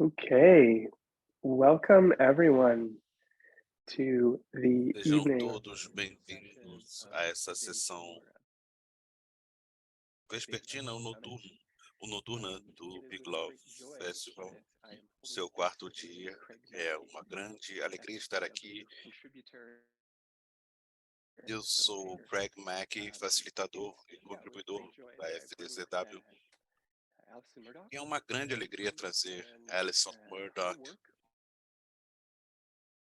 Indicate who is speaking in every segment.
Speaker 1: Okay, welcome everyone to the
Speaker 2: Sejam
Speaker 1: evening
Speaker 2: todos bem-vindos a essa sessão vespertina ou noturna do Big Love Festival. Seu quarto dia é uma grande alegria estar aqui. Eu sou o Craig Mackey, facilitador e contribuidor da FDCW. E é uma grande alegria trazer Alison Murdoch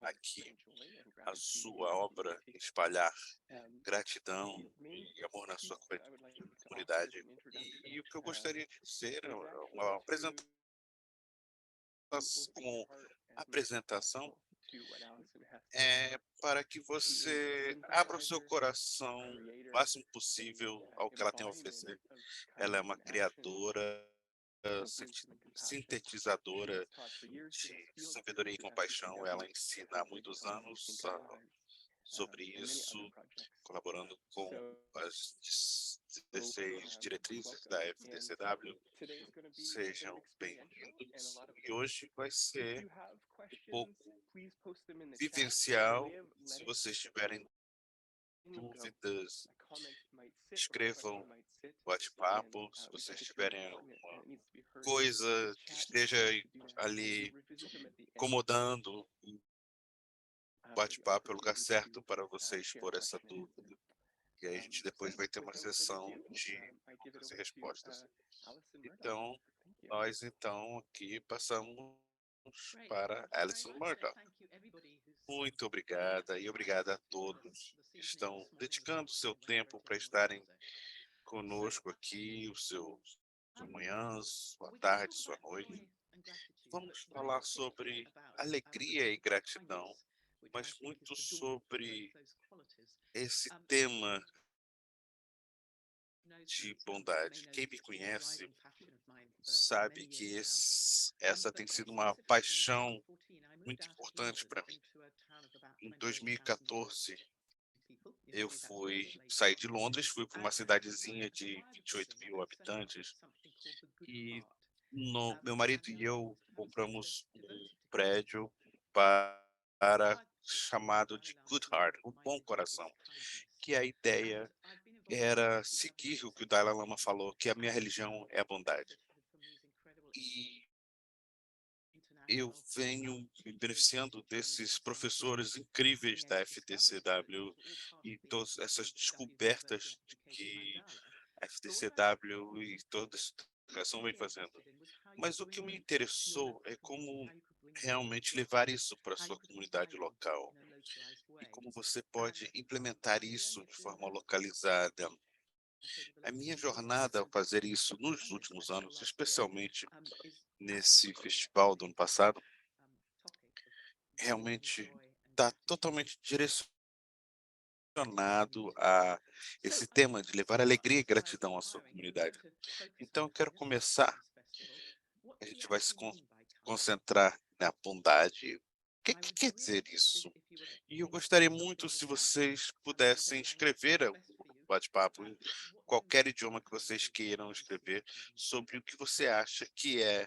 Speaker 2: aqui, a sua obra, espalhar gratidão e amor na sua comunidade. E o que eu gostaria de dizer, uma apresentação é para que você abra o seu coração o máximo possível ao que ela tem a oferecer. Ela é uma criadora, sintetizadora de sabedoria e compaixão. Ela ensina há muitos anos sobre isso, colaborando com as 16 diretrizes da FDCW. Sejam bem-vindos. E hoje vai ser um pouco vivencial. Se vocês tiverem dúvidas, escrevam bate-papo. Se vocês tiverem alguma coisa que esteja ali incomodando, bate-papo é o lugar certo para você expor essa dúvida. E aí a gente depois vai ter uma sessão de perguntas e respostas. Então, nós então aqui passamos para Alison Murdoch. Muito obrigada e obrigada a todos que estão dedicando seu tempo para estarem conosco aqui, o seu sua manhã, sua tarde, sua noite. Vamos falar sobre alegria e gratidão, mas muito sobre esse tema de bondade. Quem me conhece sabe que essa tem sido uma paixão muito importante para mim. Em 2014, eu saí de Londres, fui para uma cidadezinha de 28 mil habitantes e meu marido e eu compramos um prédio chamado de Good Heart, o bom coração, que a ideia era seguir o que o Dalai Lama falou, que a minha religião é a bondade. E eu venho me beneficiando desses professores incríveis da FDCW e todas essas descobertas que a FDCW e toda essa educação vem fazendo. Mas o que me interessou é como realmente levar isso para a sua comunidade local e como você pode implementar isso de forma localizada. A minha jornada ao fazer isso nos últimos anos, especialmente nesse festival do ano passado, realmente está totalmente direcionado a esse tema de levar alegria e gratidão à sua comunidade. Então, eu quero começar, a gente vai se concentrar na bondade. O que quer dizer isso? E eu gostaria muito se vocês pudessem escrever um bate-papo em qualquer idioma que vocês queiram escrever sobre o que você acha que é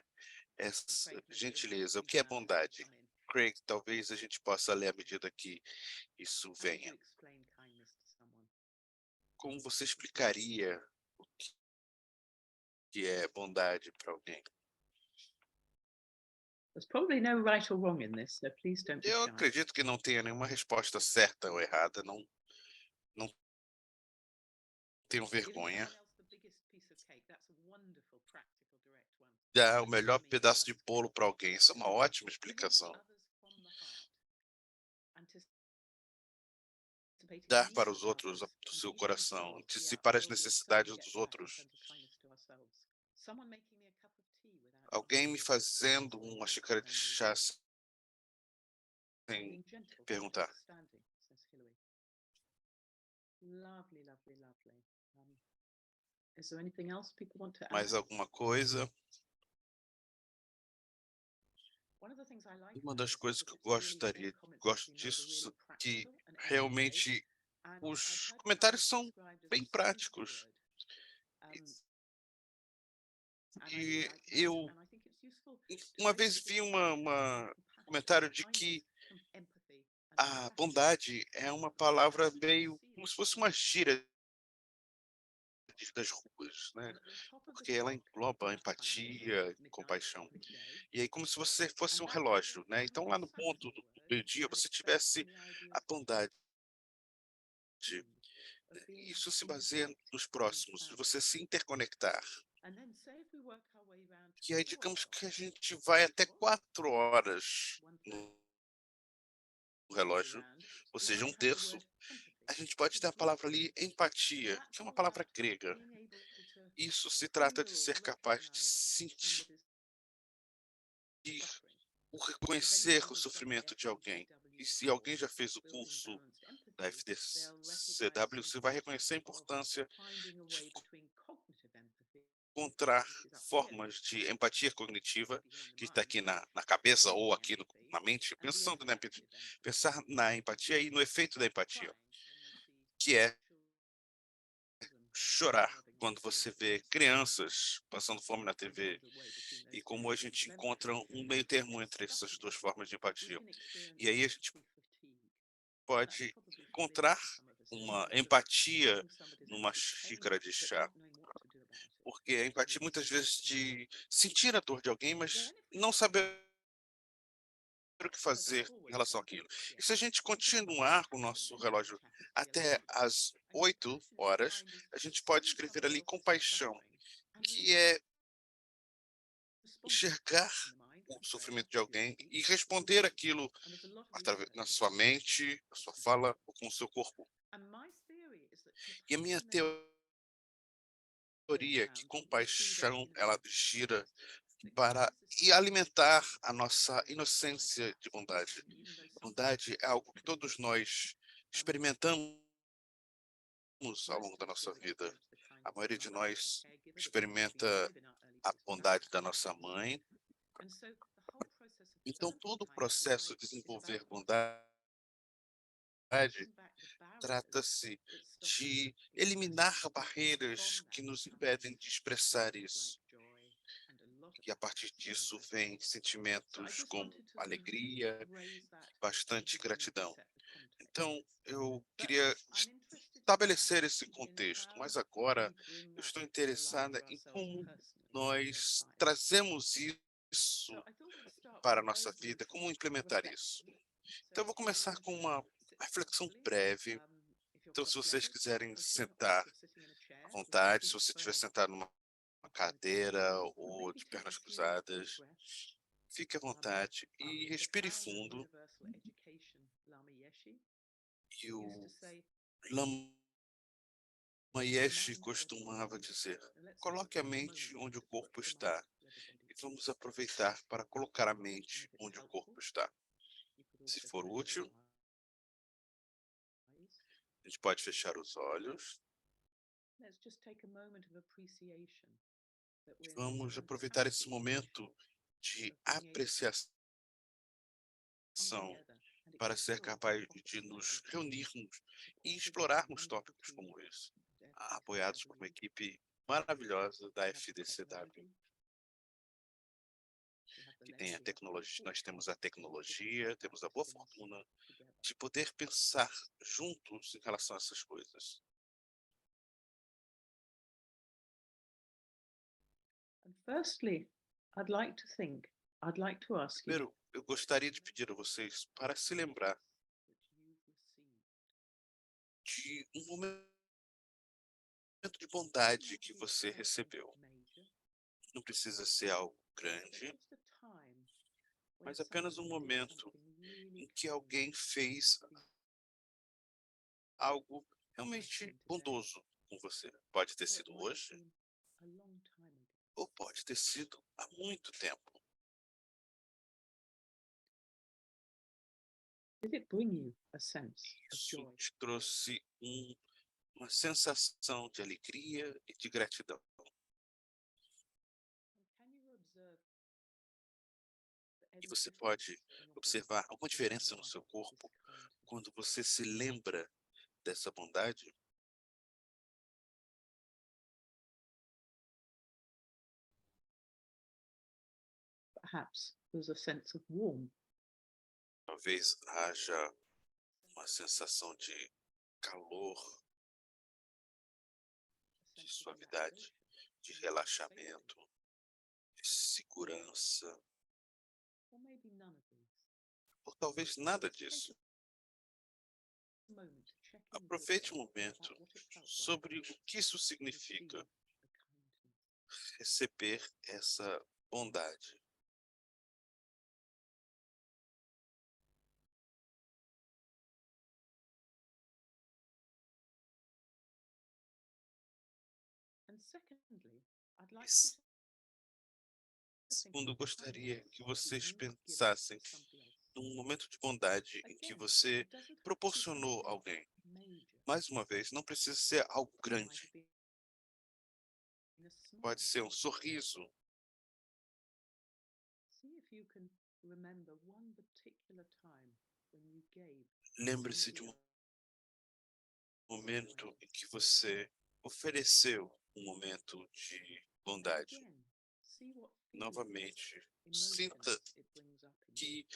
Speaker 2: essa gentileza, o que é bondade. Craig, talvez a gente possa ler à medida que isso venha. Como você explicaria o que é bondade para alguém?
Speaker 3: There's probably no right or wrong in this, so please don't be
Speaker 2: Eu
Speaker 3: shy.
Speaker 2: acredito que não tenha nenhuma resposta certa ou errada, não tenho vergonha. Dar o melhor pedaço de bolo para alguém, isso é uma ótima explicação. Dar para os outros do seu coração, antecipar as necessidades dos outros. Alguém me fazendo uma xícara de chá sem perguntar.
Speaker 3: Lovely, lovely, lovely. Is there anything else people want to add?
Speaker 2: Mais alguma coisa? Uma das coisas que eu gosto disso, que realmente os comentários são bem práticos. E eu Uma vez vi comentário de que a bondade é uma palavra meio como se fosse uma gíria das ruas, né? Porque ela engloba empatia, compaixão. E aí como se você fosse um relógio, né? Então lá no ponto do meio-dia você tivesse a bondade. Isso se baseia nos próximos, de você se interconectar. E aí digamos que a gente vai até 4 horas no relógio, ou seja, um terço, a gente pode ter a palavra ali empatia, que é uma palavra grega. Isso se trata de ser capaz de sentir o reconhecer o sofrimento de alguém. E se alguém já fez o curso da FDCW, você vai reconhecer a importância de encontrar formas de empatia cognitiva, que está aqui na cabeça ou aqui na mente, pensando na empatia, pensar na empatia e no efeito da empatia, que é chorar quando você vê crianças passando fome na TV e como a gente encontra um meio termo entre essas duas formas de empatia. E aí a gente pode encontrar uma empatia numa xícara de chá, porque a empatia muitas vezes de sentir a dor de alguém, mas não saber o que fazer em relação àquilo. E se a gente continuar com o nosso relógio até às 8 horas, a gente pode escrever ali compaixão, que é enxergar o sofrimento de alguém e responder aquilo através na sua mente, na sua fala ou com o seu corpo. E a minha teoria é que compaixão ela gira para e alimentar a nossa inocência de bondade. Bondade é algo que todos nós experimentamos ao longo da nossa vida. A maioria de nós experimenta a bondade da nossa mãe. Então, todo o processo de desenvolver bondade trata-se de eliminar barreiras que nos impedem de expressar isso. E a partir disso vem sentimentos como alegria, bastante gratidão. Então, eu queria estabelecer esse contexto, mas agora eu estou interessada em como nós trazemos isso para a nossa vida, como implementar isso. Então, eu vou começar com uma reflexão breve. Então, se vocês quiserem sentar à vontade, se você estiver sentado numa cadeira ou de pernas cruzadas, fique à vontade e respire fundo. E o Lama Yeshe costumava dizer: coloque a mente onde o corpo está. E vamos aproveitar para colocar a mente onde o corpo está. Se for útil, a gente pode fechar os olhos. Vamos aproveitar esse momento de apreciação para ser capaz de nos reunirmos e explorarmos tópicos como esse, apoiados por uma equipe maravilhosa da FDCW, que tem a tecnologia, nós temos a tecnologia, temos a boa fortuna de poder pensar juntos em relação a essas coisas. Primeiro, eu gostaria de pedir a vocês para se lembrar de um momento de bondade que você recebeu. Não precisa ser algo grande, mas apenas um momento em que alguém fez algo realmente bondoso com você. Pode ter sido hoje, ou pode ter sido há muito tempo. Isso te trouxe uma sensação de alegria e de gratidão. E você pode observar alguma diferença no seu corpo quando você se lembra dessa bondade?
Speaker 3: perhaps there's a sense of warmth.
Speaker 2: Talvez haja uma sensação de calor,
Speaker 3: A
Speaker 2: de
Speaker 3: sense of
Speaker 2: suavidade, de
Speaker 3: relaxation,
Speaker 2: relaxamento, de segurança,
Speaker 3: or maybe none of these.
Speaker 2: ou talvez nada
Speaker 3: Take
Speaker 2: disso.
Speaker 3: a moment to check in with
Speaker 2: Aproveite o
Speaker 3: yourself
Speaker 2: momento
Speaker 3: about what it felt like
Speaker 2: sobre o que isso
Speaker 3: to
Speaker 2: significa,
Speaker 3: receive a kindness.
Speaker 2: receber essa bondade.
Speaker 3: And secondly, I'd like
Speaker 2: E
Speaker 3: you to think
Speaker 2: segundo,
Speaker 3: of
Speaker 2: gostaria
Speaker 3: kindness
Speaker 2: que
Speaker 3: that
Speaker 2: vocês
Speaker 3: you've given
Speaker 2: pensassem
Speaker 3: to somebody else.
Speaker 2: num momento de bondade em que
Speaker 3: Again,
Speaker 2: você
Speaker 3: it doesn't have to be
Speaker 2: proporcionou a
Speaker 3: something
Speaker 2: alguém.
Speaker 3: major.
Speaker 2: Mais uma vez, não precisa ser algo
Speaker 3: It might
Speaker 2: grande.
Speaker 3: have been a smile.
Speaker 2: Pode ser um sorriso.
Speaker 3: See if you can remember one particular time when you gave
Speaker 2: Lembre-se de
Speaker 3: somebody
Speaker 2: um
Speaker 3: else
Speaker 2: momento em que você ofereceu um momento de bondade.
Speaker 3: again, see what feelings,
Speaker 2: Novamente,
Speaker 3: emotions
Speaker 2: sinta
Speaker 3: it brings up in you.
Speaker 2: que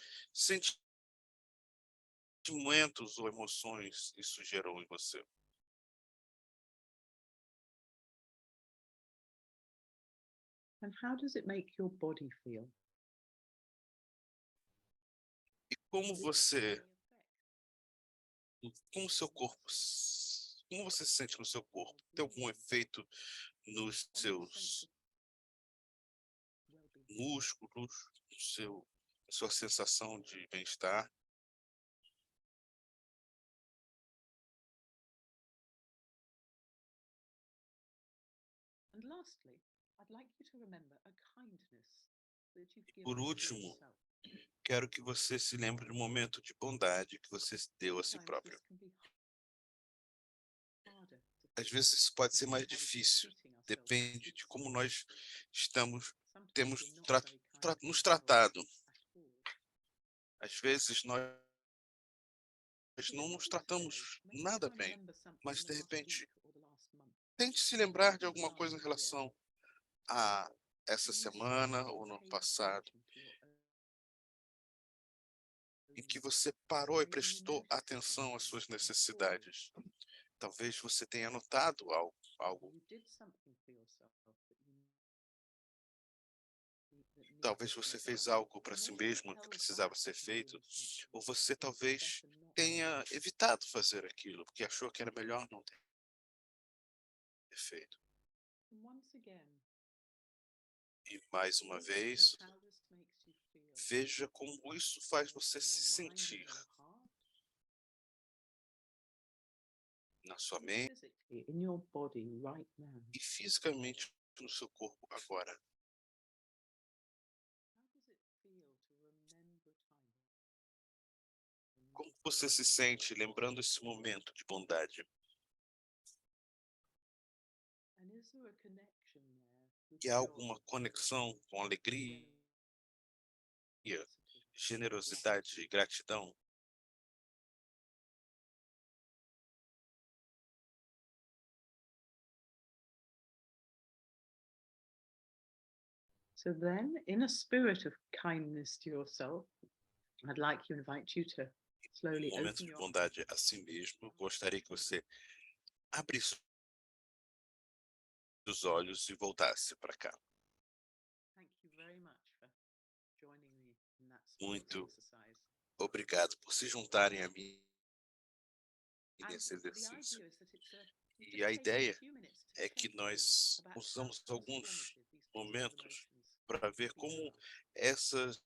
Speaker 2: sentimentos ou emoções isso gerou em você.
Speaker 3: And how does it make your body feel?
Speaker 2: E como você,
Speaker 3: Any effect?
Speaker 2: como seu corpo, como você se sente no seu corpo? Tem algum efeito nos
Speaker 3: On your sense
Speaker 2: seus
Speaker 3: of well-being?
Speaker 2: músculos, sua sensação de bem-estar?
Speaker 3: And lastly, I'd like you to remember a kindness that you've
Speaker 2: Por
Speaker 3: given to
Speaker 2: último,
Speaker 3: yourself.
Speaker 2: quero que você se lembre do momento de bondade que você deu a si
Speaker 3: Sometimes
Speaker 2: próprio.
Speaker 3: this can be harder to
Speaker 2: Às
Speaker 3: think
Speaker 2: vezes isso pode ser
Speaker 3: because
Speaker 2: mais
Speaker 3: sometimes we're
Speaker 2: difícil,
Speaker 3: treating ourselves
Speaker 2: depende de como nós estamos,
Speaker 3: Sometimes
Speaker 2: temos
Speaker 3: we're not very kind to
Speaker 2: nos
Speaker 3: ourselves
Speaker 2: tratado.
Speaker 3: at all.
Speaker 2: Às vezes nós
Speaker 3: But
Speaker 2: não
Speaker 3: every
Speaker 2: nos
Speaker 3: day,
Speaker 2: tratamos
Speaker 3: maybe
Speaker 2: nada
Speaker 3: try and
Speaker 2: bem,
Speaker 3: remember something
Speaker 2: mas
Speaker 3: in
Speaker 2: de
Speaker 3: the last
Speaker 2: repente
Speaker 3: week or the last month.
Speaker 2: tente se lembrar de
Speaker 3: Maybe the
Speaker 2: alguma coisa em
Speaker 3: last year.
Speaker 2: relação a essa
Speaker 3: When you
Speaker 2: semana
Speaker 3: stopped
Speaker 2: ou
Speaker 3: to
Speaker 2: no
Speaker 3: pay
Speaker 2: passado,
Speaker 3: attention to your own
Speaker 2: em que
Speaker 3: needs.
Speaker 2: você parou e
Speaker 3: Maybe you
Speaker 2: prestou
Speaker 3: noticed
Speaker 2: atenção às
Speaker 3: something
Speaker 2: suas
Speaker 3: and paused.
Speaker 2: necessidades. Talvez você tenha notado algo.
Speaker 3: You did something for yourself that needed
Speaker 2: Talvez
Speaker 3: to
Speaker 2: você
Speaker 3: be
Speaker 2: fez
Speaker 3: done.
Speaker 2: algo para
Speaker 3: Or
Speaker 2: si
Speaker 3: maybe you
Speaker 2: mesmo que
Speaker 3: held
Speaker 2: precisava
Speaker 3: back
Speaker 2: ser
Speaker 3: from
Speaker 2: feito,
Speaker 3: doing something
Speaker 2: ou você
Speaker 3: because it's
Speaker 2: talvez
Speaker 3: better not to
Speaker 2: tenha
Speaker 3: do.
Speaker 2: evitado fazer aquilo, porque achou que era melhor não ter feito.
Speaker 3: And once again,
Speaker 2: E mais uma
Speaker 3: look
Speaker 2: vez,
Speaker 3: at how this makes you feel.
Speaker 2: veja como isso faz
Speaker 3: Both
Speaker 2: você
Speaker 3: in
Speaker 2: se
Speaker 3: your mind and
Speaker 2: sentir
Speaker 3: your heart,
Speaker 2: na sua
Speaker 3: and
Speaker 2: mente
Speaker 3: physically in your body right now.
Speaker 2: e fisicamente no seu corpo agora.
Speaker 3: How does it feel to remember time?
Speaker 2: Como você se sente lembrando esse momento de bondade?
Speaker 3: And is there a connection there with
Speaker 2: E há
Speaker 3: joy,
Speaker 2: alguma conexão com alegria,
Speaker 3: generosity,
Speaker 2: generosidade e gratidão?
Speaker 3: So then, in a spirit of kindness to yourself, I'd like to invite you to slowly
Speaker 2: Um momento
Speaker 3: open
Speaker 2: de
Speaker 3: your
Speaker 2: bondade a si mesmo, gostaria que você abrisse os olhos e voltasse para cá.
Speaker 3: Thank you very much for joining me in that
Speaker 2: Muito
Speaker 3: exercise.
Speaker 2: obrigado por se juntarem a mim
Speaker 3: And
Speaker 2: nesse
Speaker 3: the
Speaker 2: exercício.
Speaker 3: idea is that it's a, you
Speaker 2: E
Speaker 3: just
Speaker 2: a
Speaker 3: take a
Speaker 2: ideia
Speaker 3: few minutes to
Speaker 2: é que
Speaker 3: check in
Speaker 2: nós
Speaker 3: about how
Speaker 2: usamos alguns
Speaker 3: transformative these positive
Speaker 2: momentos
Speaker 3: emotions
Speaker 2: para ver
Speaker 3: can be
Speaker 2: como
Speaker 3: for us
Speaker 2: essas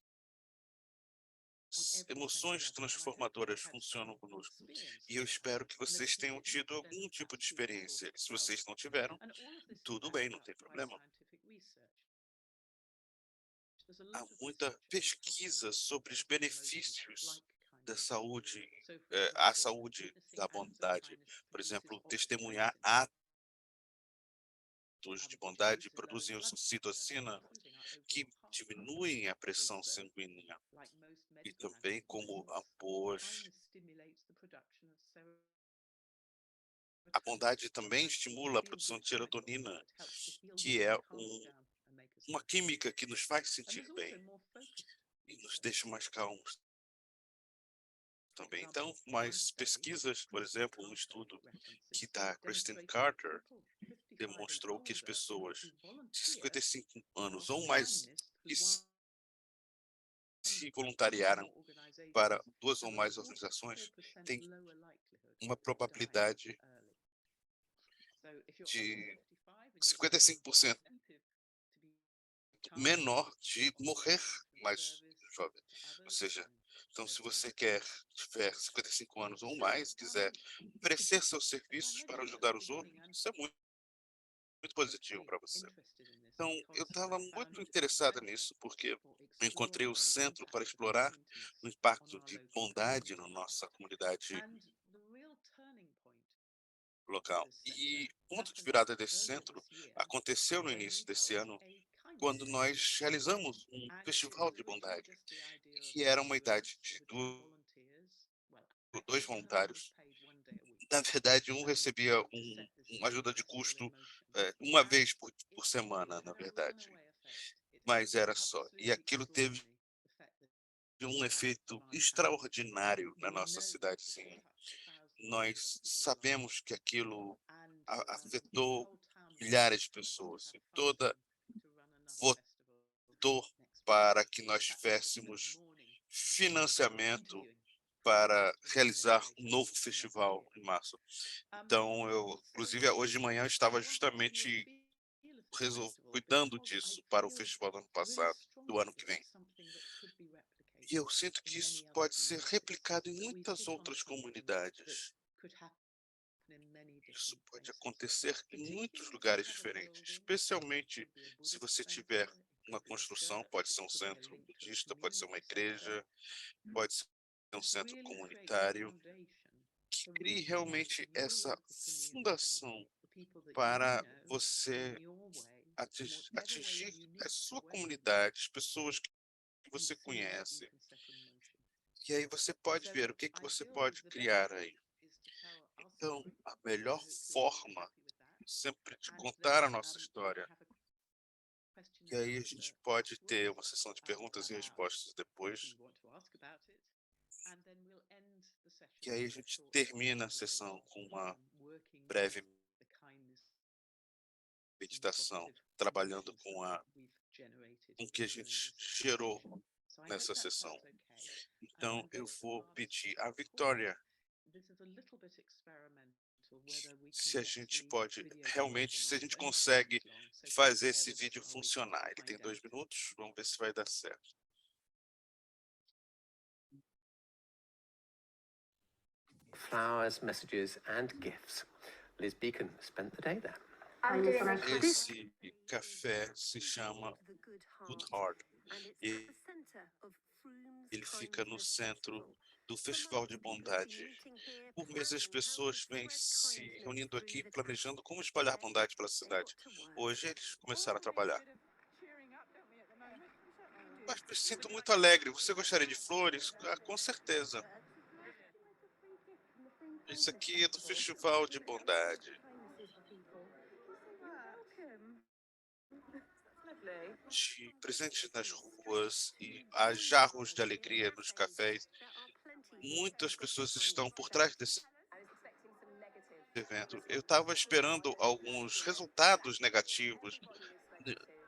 Speaker 3: on every single
Speaker 2: emoções
Speaker 3: level. And I hope
Speaker 2: transformadoras
Speaker 3: you've had
Speaker 2: funcionam
Speaker 3: some
Speaker 2: conosco.
Speaker 3: experience
Speaker 2: E eu
Speaker 3: of that.
Speaker 2: espero que
Speaker 3: And if
Speaker 2: vocês
Speaker 3: you
Speaker 2: tenham
Speaker 3: didn't,
Speaker 2: tido
Speaker 3: then
Speaker 2: algum tipo de
Speaker 3: that's super cool
Speaker 2: experiência. Se
Speaker 3: as well.
Speaker 2: vocês não tiveram,
Speaker 3: And all of this is
Speaker 2: tudo
Speaker 3: backed
Speaker 2: bem, não
Speaker 3: up
Speaker 2: tem
Speaker 3: by
Speaker 2: problema.
Speaker 3: scientific research. There's a
Speaker 2: Há
Speaker 3: lot of
Speaker 2: muita
Speaker 3: research
Speaker 2: pesquisa
Speaker 3: about
Speaker 2: sobre os
Speaker 3: positive emotions
Speaker 2: benefícios
Speaker 3: like
Speaker 2: da
Speaker 3: kindness.
Speaker 2: saúde,
Speaker 3: So, for
Speaker 2: à
Speaker 3: example,
Speaker 2: saúde
Speaker 3: witnessing
Speaker 2: da
Speaker 3: acts of
Speaker 2: bondade.
Speaker 3: kindness
Speaker 2: Por exemplo,
Speaker 3: produces
Speaker 2: testemunhar
Speaker 3: oxytocin,
Speaker 2: atos de
Speaker 3: which is
Speaker 2: bondade
Speaker 3: used to lower
Speaker 2: produzem
Speaker 3: blood pressure,
Speaker 2: ocitocina,
Speaker 3: improving our
Speaker 2: que
Speaker 3: overall heart
Speaker 2: diminuem a
Speaker 3: function.
Speaker 2: pressão
Speaker 3: Also,
Speaker 2: sanguínea.
Speaker 3: like most
Speaker 2: E
Speaker 3: medical
Speaker 2: também como
Speaker 3: antihistamines,
Speaker 2: após
Speaker 3: kindness stimulates the production of serotonin,
Speaker 2: a bondade também
Speaker 3: a
Speaker 2: estimula a
Speaker 3: feel-good
Speaker 2: produção de
Speaker 3: chemical
Speaker 2: serotonina,
Speaker 3: that helps to heal
Speaker 2: que
Speaker 3: you
Speaker 2: é
Speaker 3: and calm you down and make us
Speaker 2: uma química que nos faz
Speaker 3: And
Speaker 2: sentir
Speaker 3: there's also
Speaker 2: bem
Speaker 3: more focused
Speaker 2: e nos
Speaker 3: research.
Speaker 2: deixa mais calmos
Speaker 3: For
Speaker 2: também.
Speaker 3: example,
Speaker 2: Então,
Speaker 3: one
Speaker 2: mais
Speaker 3: study,
Speaker 2: pesquisas, por
Speaker 3: Kristen
Speaker 2: exemplo, um
Speaker 3: Carter
Speaker 2: estudo que
Speaker 3: references,
Speaker 2: da Kristen
Speaker 3: demonstrated that
Speaker 2: Carter
Speaker 3: people 55 and
Speaker 2: demonstrou que as
Speaker 3: older
Speaker 2: pessoas
Speaker 3: who
Speaker 2: de
Speaker 3: volunteer
Speaker 2: 55 anos
Speaker 3: for
Speaker 2: ou mais
Speaker 3: kindness
Speaker 2: que
Speaker 3: through
Speaker 2: se
Speaker 3: one or
Speaker 2: voluntariaram
Speaker 3: more
Speaker 2: para
Speaker 3: organizations
Speaker 2: 2 ou
Speaker 3: have a
Speaker 2: mais
Speaker 3: 44%
Speaker 2: organizações têm
Speaker 3: lower likelihood
Speaker 2: uma
Speaker 3: of dying
Speaker 2: probabilidade
Speaker 3: early. So if you're over
Speaker 2: de
Speaker 3: 55 and you want some
Speaker 2: 55%
Speaker 3: incentive to be kind,
Speaker 2: menor de morrer
Speaker 3: offer your
Speaker 2: mais
Speaker 3: service
Speaker 2: jovem.
Speaker 3: to
Speaker 2: Ou
Speaker 3: others,
Speaker 2: seja,
Speaker 3: then
Speaker 2: então se
Speaker 3: there's
Speaker 2: você
Speaker 3: life.
Speaker 2: tiver 55 anos ou mais, quiser oferecer seus
Speaker 3: As I
Speaker 2: serviços para
Speaker 3: mentioned at
Speaker 2: ajudar
Speaker 3: the
Speaker 2: os outros,
Speaker 3: beginning, I'm
Speaker 2: isso é muito, muito positivo para você.
Speaker 3: interested in this
Speaker 2: Então, eu
Speaker 3: because
Speaker 2: estava
Speaker 3: I found
Speaker 2: muito
Speaker 3: it a
Speaker 2: interessada
Speaker 3: pleasure
Speaker 2: nisso, porque
Speaker 3: for
Speaker 2: eu encontrei o
Speaker 3: exploring the
Speaker 2: centro para
Speaker 3: impact of
Speaker 2: explorar o
Speaker 3: kindness on
Speaker 2: impacto
Speaker 3: our
Speaker 2: de
Speaker 3: local
Speaker 2: bondade na
Speaker 3: community.
Speaker 2: nossa comunidade
Speaker 3: And the real turning point of
Speaker 2: local.
Speaker 3: this
Speaker 2: E
Speaker 3: centre
Speaker 2: o ponto de
Speaker 3: happened
Speaker 2: virada desse
Speaker 3: earlier
Speaker 2: centro
Speaker 3: this year
Speaker 2: aconteceu no
Speaker 3: when we
Speaker 2: início desse
Speaker 3: held
Speaker 2: ano,
Speaker 3: a kindness
Speaker 2: quando
Speaker 3: festival.
Speaker 2: nós realizamos um
Speaker 3: And
Speaker 2: festival
Speaker 3: it
Speaker 2: de
Speaker 3: was not
Speaker 2: bondade,
Speaker 3: just the idea of
Speaker 2: que era uma
Speaker 3: two of
Speaker 2: idade
Speaker 3: us,
Speaker 2: de
Speaker 3: there were two volunteers. Well,
Speaker 2: dois
Speaker 3: actually one of them was
Speaker 2: voluntários.
Speaker 3: paid one day a week
Speaker 2: Na verdade, um recebia
Speaker 3: to set this
Speaker 2: uma ajuda de
Speaker 3: festival in
Speaker 2: custo
Speaker 3: motion.
Speaker 2: uma
Speaker 3: And
Speaker 2: vez por semana,
Speaker 3: it
Speaker 2: na
Speaker 3: had a
Speaker 2: verdade,
Speaker 3: runaway effect. It had
Speaker 2: mas
Speaker 3: the
Speaker 2: era só. E
Speaker 3: absolutely
Speaker 2: aquilo teve
Speaker 3: extraordinary effect that
Speaker 2: um
Speaker 3: it has
Speaker 2: efeito
Speaker 3: on our town.
Speaker 2: extraordinário na
Speaker 3: We
Speaker 2: nossa
Speaker 3: know that it
Speaker 2: cidadezinha.
Speaker 3: touched thousands of
Speaker 2: Nós
Speaker 3: people's lives.
Speaker 2: sabemos que aquilo
Speaker 3: And the
Speaker 2: afetou
Speaker 3: whole town
Speaker 2: milhares de
Speaker 3: volunteered for us
Speaker 2: pessoas
Speaker 3: to
Speaker 2: e
Speaker 3: have
Speaker 2: toda
Speaker 3: funding to run another festival
Speaker 2: votou
Speaker 3: next month.
Speaker 2: para que
Speaker 3: In
Speaker 2: nós
Speaker 3: fact, I just spent the
Speaker 2: tivéssemos
Speaker 3: morning
Speaker 2: financiamento
Speaker 3: interviewing
Speaker 2: para
Speaker 3: the new
Speaker 2: realizar um
Speaker 3: administration
Speaker 2: novo
Speaker 3: and their
Speaker 2: festival
Speaker 3: idea.
Speaker 2: em março.
Speaker 3: Um,
Speaker 2: Então,
Speaker 3: so
Speaker 2: inclusive, hoje de manhã eu estava
Speaker 3: I want to give you a
Speaker 2: justamente
Speaker 3: feel of this festival
Speaker 2: cuidando
Speaker 3: because I
Speaker 2: disso para o
Speaker 3: feel
Speaker 2: festival do ano
Speaker 3: really
Speaker 2: passado, do
Speaker 3: strongly
Speaker 2: ano que
Speaker 3: that
Speaker 2: vem.
Speaker 3: it's something that could be
Speaker 2: E eu
Speaker 3: replicated
Speaker 2: sinto que
Speaker 3: in
Speaker 2: isso
Speaker 3: many other
Speaker 2: pode ser
Speaker 3: communities.
Speaker 2: replicado em
Speaker 3: That we've
Speaker 2: muitas
Speaker 3: hit on
Speaker 2: outras
Speaker 3: something that
Speaker 2: comunidades.
Speaker 3: could happen in many
Speaker 2: Isso
Speaker 3: different
Speaker 2: pode
Speaker 3: places.
Speaker 2: acontecer em muitos
Speaker 3: Particularly if you
Speaker 2: lugares
Speaker 3: have a
Speaker 2: diferentes,
Speaker 3: building, it
Speaker 2: especialmente
Speaker 3: could be a
Speaker 2: se
Speaker 3: Buddhist
Speaker 2: você
Speaker 3: center,
Speaker 2: tiver
Speaker 3: it
Speaker 2: uma
Speaker 3: could be a
Speaker 2: construção, pode
Speaker 3: church,
Speaker 2: ser
Speaker 3: it
Speaker 2: um
Speaker 3: could be a
Speaker 2: centro
Speaker 3: link to a
Speaker 2: budista, pode ser uma
Speaker 3: community center.
Speaker 2: igreja, pode ser um
Speaker 3: Just
Speaker 2: centro
Speaker 3: really create the
Speaker 2: comunitário,
Speaker 3: foundation
Speaker 2: que
Speaker 3: for
Speaker 2: crie
Speaker 3: reaching out to
Speaker 2: realmente
Speaker 3: your
Speaker 2: essa
Speaker 3: local community,
Speaker 2: fundação
Speaker 3: the people that you
Speaker 2: para
Speaker 3: know in
Speaker 2: você
Speaker 3: your way, in whatever way is
Speaker 2: atingir a
Speaker 3: unique to
Speaker 2: sua
Speaker 3: where you live,
Speaker 2: comunidade, as pessoas que
Speaker 3: and
Speaker 2: você
Speaker 3: see what you
Speaker 2: conhece.
Speaker 3: can set in motion.
Speaker 2: E aí você pode
Speaker 3: So
Speaker 2: ver o que que
Speaker 3: I
Speaker 2: você
Speaker 3: feel that
Speaker 2: pode
Speaker 3: the best
Speaker 2: criar
Speaker 3: way
Speaker 2: aí.
Speaker 3: is to tell our
Speaker 2: Então,
Speaker 3: story.
Speaker 2: a
Speaker 3: I
Speaker 2: melhor
Speaker 3: hope you're
Speaker 2: forma
Speaker 3: happy with that.
Speaker 2: sempre de
Speaker 3: And
Speaker 2: contar a
Speaker 3: then
Speaker 2: nossa
Speaker 3: I
Speaker 2: história.
Speaker 3: have a question
Speaker 2: E
Speaker 3: and
Speaker 2: aí a
Speaker 3: answer
Speaker 2: gente pode ter
Speaker 3: afterwards
Speaker 2: uma sessão de perguntas e
Speaker 3: about
Speaker 2: respostas
Speaker 3: anything
Speaker 2: depois.
Speaker 3: you want to ask about it. And then we'll end the session
Speaker 2: E aí a
Speaker 3: with a
Speaker 2: gente
Speaker 3: short
Speaker 2: termina a
Speaker 3: meditation
Speaker 2: sessão com uma
Speaker 3: working
Speaker 2: breve
Speaker 3: with the kindness and
Speaker 2: meditação,
Speaker 3: positive
Speaker 2: trabalhando
Speaker 3: emotions
Speaker 2: com
Speaker 3: that we've generated
Speaker 2: com o que a
Speaker 3: during
Speaker 2: gente
Speaker 3: this
Speaker 2: gerou
Speaker 3: session. So I hope
Speaker 2: nessa
Speaker 3: that
Speaker 2: sessão.
Speaker 3: felt okay.
Speaker 2: Então,
Speaker 3: I'm
Speaker 2: eu
Speaker 3: going to
Speaker 2: vou
Speaker 3: ask
Speaker 2: pedir a
Speaker 3: Paul,
Speaker 2: Victoria
Speaker 3: this is a little bit experimental, whether we can
Speaker 2: se a
Speaker 3: get
Speaker 2: gente
Speaker 3: the
Speaker 2: pode
Speaker 3: video
Speaker 2: realmente,
Speaker 3: connection
Speaker 2: se
Speaker 3: on.
Speaker 2: a
Speaker 3: It's
Speaker 2: gente
Speaker 3: only 2 minutes
Speaker 2: consegue
Speaker 3: long, so please
Speaker 2: fazer
Speaker 3: bear
Speaker 2: esse
Speaker 3: with us
Speaker 2: vídeo
Speaker 3: while we
Speaker 2: funcionar. Ele tem
Speaker 3: find
Speaker 2: 2
Speaker 3: out.
Speaker 2: minutos, vamos ver se vai dar certo.
Speaker 4: Flowers, messages, and gifts. Liz Beacon spent the day there.
Speaker 2: Esse café se chama Good Heart. E ele fica no centro do Festival de Bondade. Por mês as pessoas vêm se reunindo aqui, planejando como espalhar bondade pela cidade. Hoje eles começaram a trabalhar. Mas me sinto muito alegre. Você gostaria de flores? Ah, com certeza. Isso aqui é do Festival de Bondade. De presentes nas ruas e há jarros de alegria nos cafés. Muitas pessoas estão por trás desse evento. Eu estava esperando alguns resultados negativos,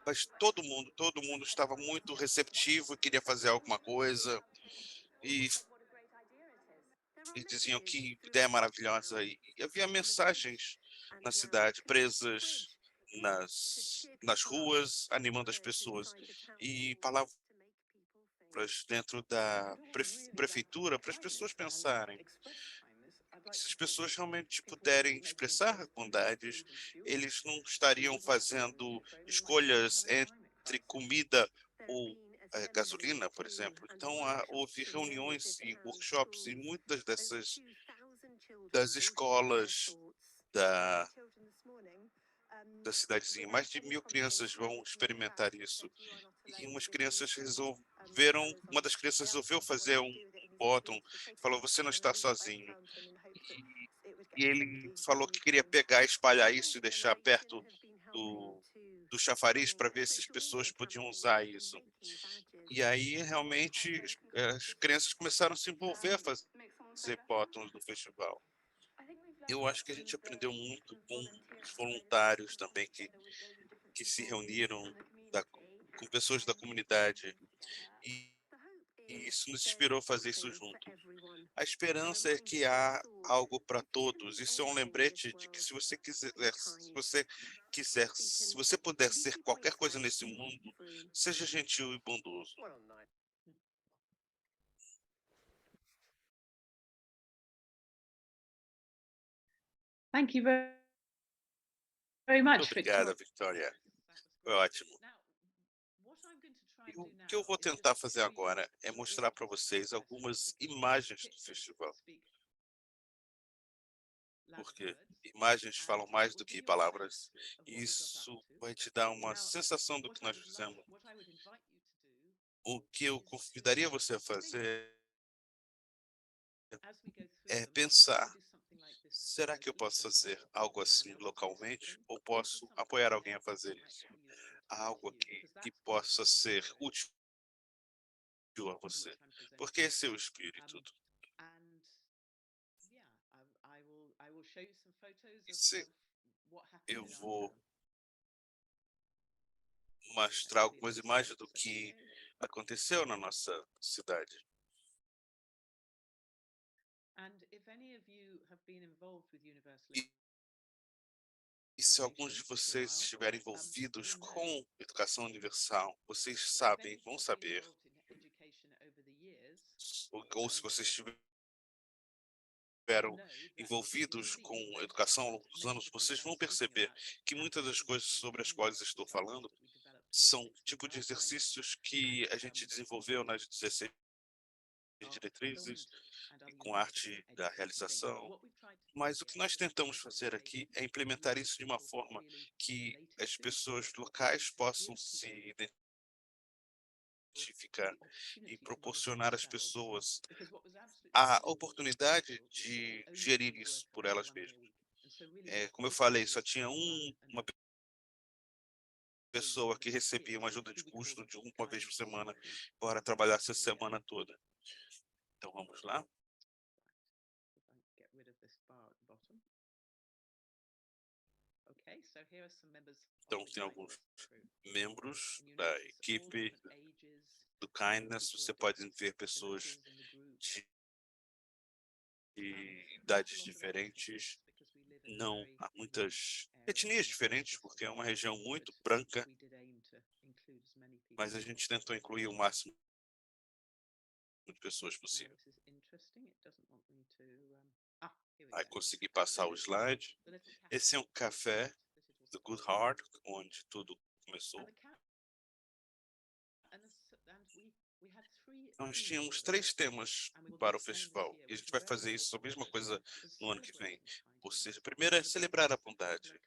Speaker 2: mas todo mundo estava muito receptivo e queria fazer alguma coisa e, e diziam que ideia maravilhosa. E havia mensagens na cidade, presas nas ruas, animando as pessoas e palavras dentro da prefeitura para as pessoas pensarem. Se as pessoas realmente puderem expressar bondades, eles não estariam fazendo escolhas entre comida ou gasolina, por exemplo. Então, houve reuniões e workshops em muitas das escolas da, da cidadezinha. Mais de 1.000 crianças vão experimentar isso. E uma das crianças resolveu fazer um bottom, falou, você não está sozinho. E ele falou que queria pegar e espalhar isso e deixar perto do chafariz para ver se as pessoas podiam usar isso. E aí, realmente, as crianças começaram a se envolver a fazer bottoms no festival. Eu acho que a gente aprendeu muito com os voluntários também que se reuniram com pessoas da comunidade e, e isso nos inspirou a fazer isso junto. A esperança é que há algo para todos. Isso é um lembrete de que se você puder ser qualquer coisa nesse mundo, seja gentil e bondoso.
Speaker 4: Well, nice.
Speaker 3: Thank you very much,
Speaker 2: Muito obrigada,
Speaker 3: Victoria.
Speaker 2: Victoria. Foi ótimo. E o que eu vou tentar fazer agora é mostrar para vocês algumas imagens do festival, porque imagens falam mais do que palavras, e isso vai te dar uma sensação do que nós fizemos. O que eu convidaria você a fazer é pensar: será que eu posso fazer algo assim localmente ou posso apoiar alguém a fazer isso? Algo que possa ser útil a você, porque esse é o espírito. E se eu vou mostrar algumas imagens do que aconteceu na nossa cidade. E, e se alguns de vocês estiverem envolvidos com educação universal, vocês sabem, vão saber, ou se vocês estiveram envolvidos com educação ao longo dos anos, vocês vão perceber que muitas das coisas sobre as quais estou falando são tipo de exercícios que a gente desenvolveu nas 16 diretrizes e com arte da realização. Mas o que nós tentamos fazer aqui é implementar isso de uma forma que as pessoas locais possam se identificar e proporcionar às pessoas a oportunidade de gerir isso por elas mesmas. Como eu falei, só tinha uma pessoa que recebia uma ajuda de custo de uma vez por semana para trabalhar essa semana toda. Então vamos lá. Então tem alguns membros da equipe do Kindness. Você pode ver pessoas de idades diferentes. Não há muitas etnias diferentes, porque é uma região muito branca, mas a gente tentou incluir o máximo de pessoas possível. Aí consegui passar o slide. Esse é um café do Good Heart, onde tudo começou. Nós tínhamos 3 temas para o festival, e a gente vai fazer isso, a mesma coisa, no ano que vem. Ou seja, primeiro é celebrar a bondade,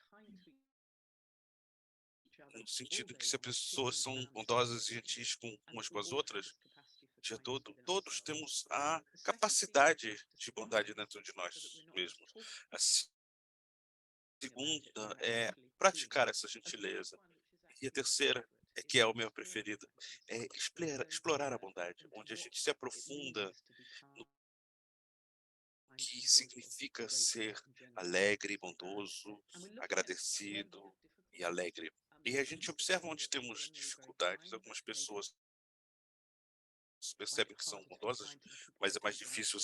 Speaker 2: no sentido que se as pessoas são bondosas e gentis umas com as outras, o dia todo, todos temos a capacidade de bondade dentro de nós mesmos. A segunda é praticar essa gentileza. E a terceira, que é o meu preferido, é explorar a bondade, onde a gente se aprofunda no que significa ser alegre, bondoso, agradecido e alegre. E a gente observa onde temos dificuldades. Algumas pessoas percebem que são bondosas, mas é mais difícil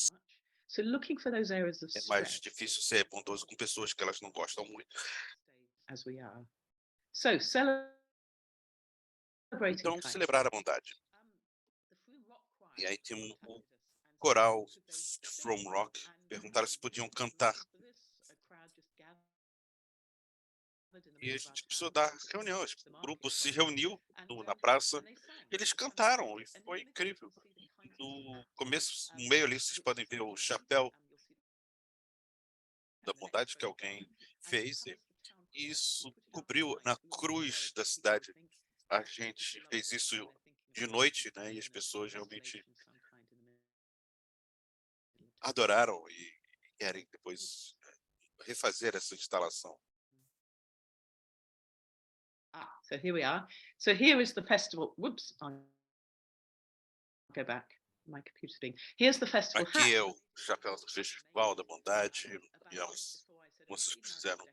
Speaker 2: ser bondoso com pessoas que elas não gostam muito. Então, celebrar a bondade. E aí tem o coral de From Rock, perguntaram se podiam cantar. E a gente precisou dar reunião. O grupo se reuniu na praça, eles cantaram e foi incrível. No começo, no meio ali, vocês podem ver o chapéu da bondade que alguém fez, e isso cobriu na cruz da cidade. A gente fez isso de noite, né? E as pessoas realmente adoraram e querem depois refazer essa instalação.
Speaker 3: So here we are. So here is the festival. Whoops, I'll go back. My computer's being. Here's the festival hat.
Speaker 2: Aqui é o chapéu do Festival da Bondade e as moças fizeram.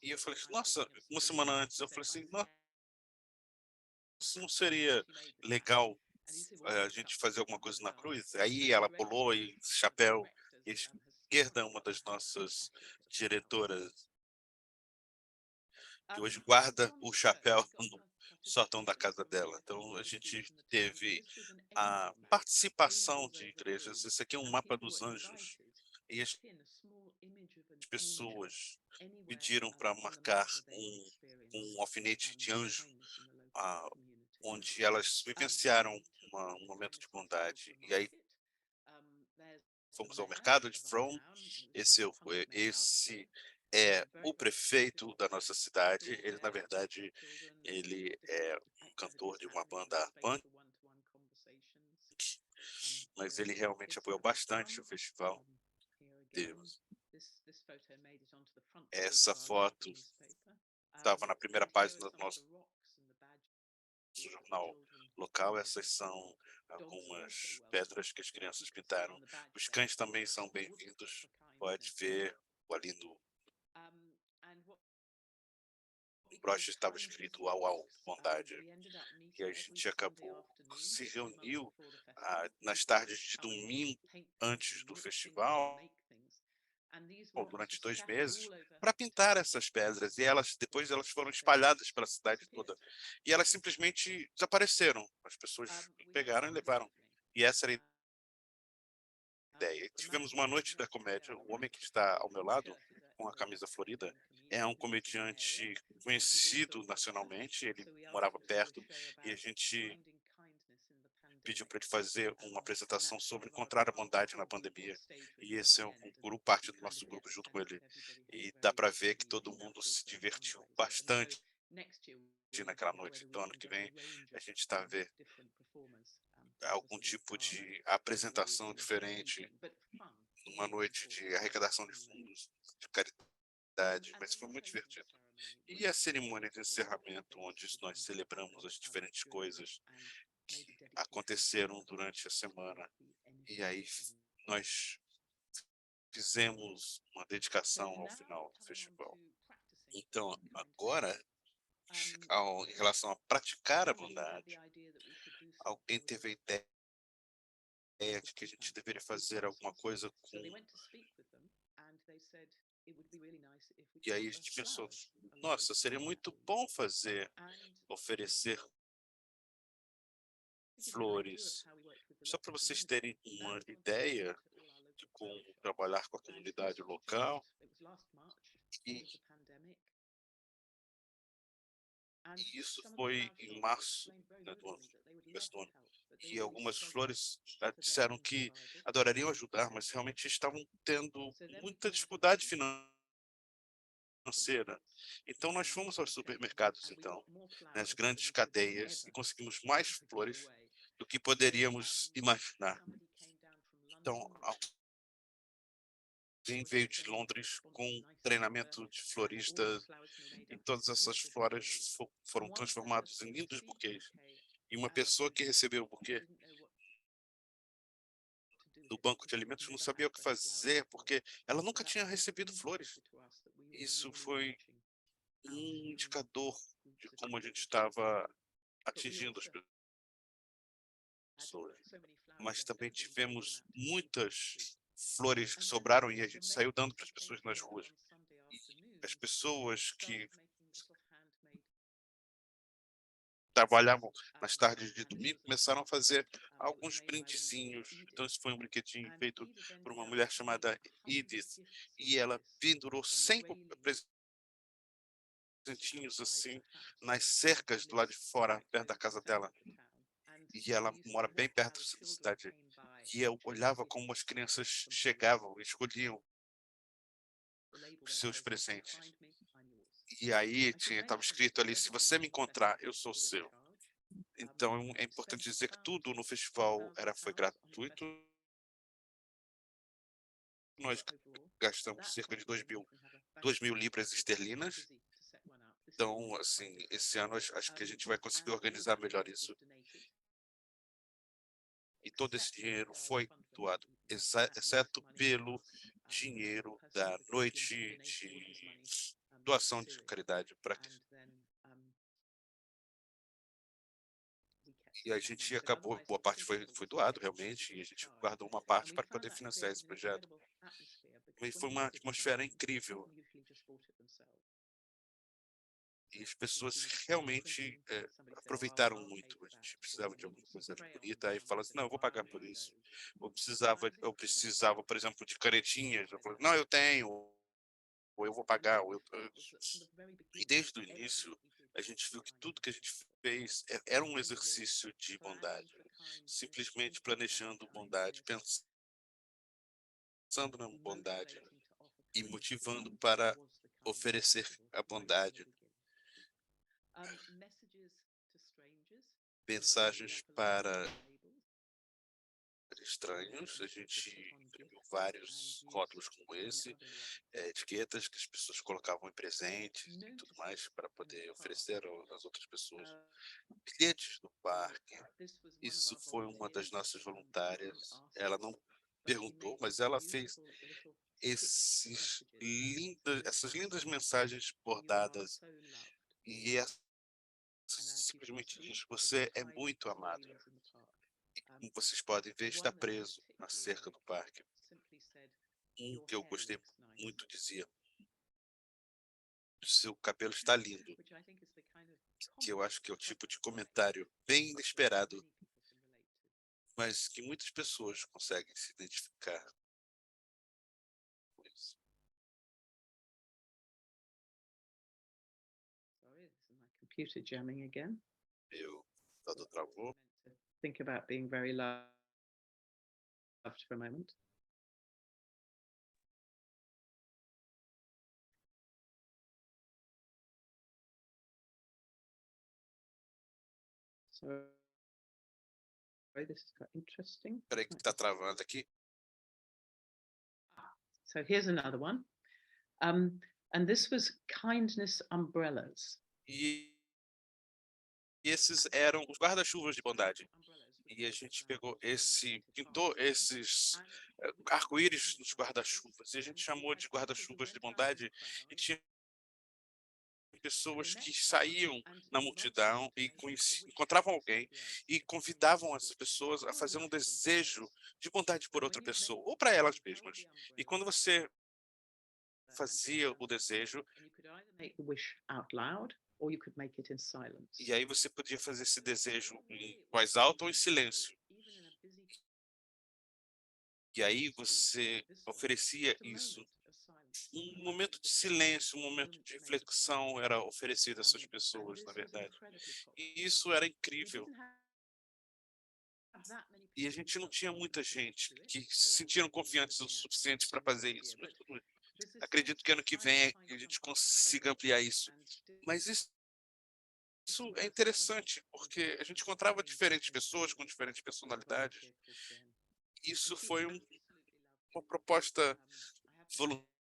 Speaker 2: E eu falei, nossa, uma semana antes eu falei assim, nossa, não seria legal a gente fazer alguma coisa na cruz? Aí ela pulou e chapéu, e esquerda, uma das nossas diretoras, que hoje guarda o chapéu no sótão da casa dela. Então a gente teve a participação de igrejas. Esse aqui é um mapa dos anjos. E as pessoas pediram para marcar um alfinete de anjo, ah, onde elas vivenciaram um momento de bondade. E aí fomos ao mercado de From. Esse é o prefeito da nossa cidade. Ele, na verdade, ele é um cantor de uma banda punk, mas ele realmente apoiou bastante o festival. Essa foto estava na primeira página do nosso jornal local. Essas são algumas pedras que as crianças pintaram. Os cães também são bem-vindos. Pode ver ali no broche estava escrito "Au Au Bondade". E a gente acabou se reuniu nas tardes de domingo antes do festival, ou durante 2 meses, para pintar essas pedras. E depois elas foram espalhadas pela cidade toda. E elas simplesmente desapareceram. As pessoas pegaram e levaram. E essa era a ideia. Tivemos uma noite da comédia. O homem que está ao meu lado, com a camisa florida, é um comediante conhecido nacionalmente. Ele morava perto e a gente pediu para ele fazer uma apresentação sobre encontrar a bondade na pandemia. E esse é um grupo, parte do nosso grupo junto com ele. E dá para ver que todo mundo se divertiu bastante naquela noite. Então, ano que vem, a gente está a ver algum tipo de apresentação diferente, uma noite de arrecadação de fundos, de caridade, mas foi muito divertido. E a cerimônia de encerramento, onde nós celebramos as diferentes coisas que aconteceram durante a semana. E aí nós fizemos uma dedicação ao final do festival. Então, agora, em relação a praticar a bondade, alguém teve a ideia de que a gente deveria fazer alguma coisa com... E aí a gente pensou, nossa, seria muito bom oferecer flores. Só para vocês terem uma ideia de como trabalhar com a comunidade local. E isso foi em março, né, começo do ano. E algumas flores disseram que adorariam ajudar, mas realmente estavam tendo muita dificuldade financeira. Então nós fomos aos supermercados, então, nas grandes cadeias, e conseguimos mais flores do que poderíamos imaginar. Então, alguém veio de Londres com treinamento de florista e todas essas flores foram transformadas em lindos buquês. E uma pessoa que recebeu o buquê do banco de alimentos não sabia o que fazer, porque ela nunca tinha recebido flores. Isso foi um indicador de como a gente estava atingindo as pessoas. Mas também tivemos muitas flores que sobraram e a gente saiu dando para as pessoas nas ruas. E as pessoas que trabalhavam nas tardes de domingo começaram a fazer alguns brindezinhos. Então, esse foi um brinquedinho feito por uma mulher chamada Edith, e ela pendurou 100 presentinhos assim nas cercas do lado de fora, perto da casa dela. E ela mora bem perto da cidade. E eu olhava como as crianças chegavam e escolhiam os seus presentes. E aí estava escrito ali: se você me encontrar, eu sou seu. Então é importante dizer que tudo no festival foi gratuito. Nós gastamos cerca de 2.000 libras esterlinas Então, assim, esse ano acho que a gente vai conseguir organizar melhor isso. E todo esse dinheiro foi doado, exceto pelo dinheiro da noite de doação de caridade para que e a gente acabou, boa parte foi doado realmente, e a gente guardou uma parte para poder financiar esse projeto. E foi uma atmosfera incrível. E as pessoas realmente aproveitaram muito. A gente precisava de alguma coisa bonita, aí fala assim, não, eu vou pagar por isso. Eu precisava, por exemplo, de canetinhas. Eu falei, não, eu tenho, ou eu vou pagar. E desde o início, a gente viu que tudo que a gente fez era um exercício de bondade. Simplesmente planejando bondade, pensando na bondade e motivando para oferecer a bondade. Mensagens para estranhos, a gente imprimiu vários rótulos como esse, etiquetas que as pessoas colocavam em presentes e tudo mais para poder oferecer às outras pessoas. Bilhetes do parque, isso foi uma das nossas voluntárias, ela não perguntou, mas ela fez essas lindas mensagens bordadas e simplesmente diz, você é muito amado. Como vocês podem ver, está preso na cerca do parque. Um que eu gostei muito dizia, seu cabelo está lindo, que eu acho que é o tipo de comentário bem inesperado, mas que muitas pessoas conseguem se identificar com isso.
Speaker 3: Computer jamming again.
Speaker 2: Meu computador travou.
Speaker 3: Think about being very loved for a moment. Sorry, this is quite interesting.
Speaker 2: Espera aí que está travando aqui.
Speaker 3: So here's another one. And this was kindness umbrellas.
Speaker 2: E esses eram os guarda-chuvas de bondade. E a gente pintou esses arco-íris nos guarda-chuvas, e a gente chamou de guarda-chuvas de bondade, e tinha pessoas que saíam na multidão e encontravam alguém e convidavam essas pessoas a fazer um desejo de bondade por outra pessoa, ou para elas mesmas. E quando você fazia o desejo,
Speaker 3: Make the wish out loud, or you could make it in silence.
Speaker 2: e aí você podia fazer esse desejo em voz alta ou em silêncio. E aí você oferecia isso. Um momento de silêncio, um momento de reflexão era oferecido a essas pessoas, na verdade. E isso era incrível. E a gente não tinha muita gente que se sentiram confiantes o suficiente para fazer isso. Mas acredito que ano que vem a gente consiga ampliar isso. Mas isso é interessante, porque a gente encontrava diferentes pessoas com diferentes personalidades. Isso foi uma proposta voluntária.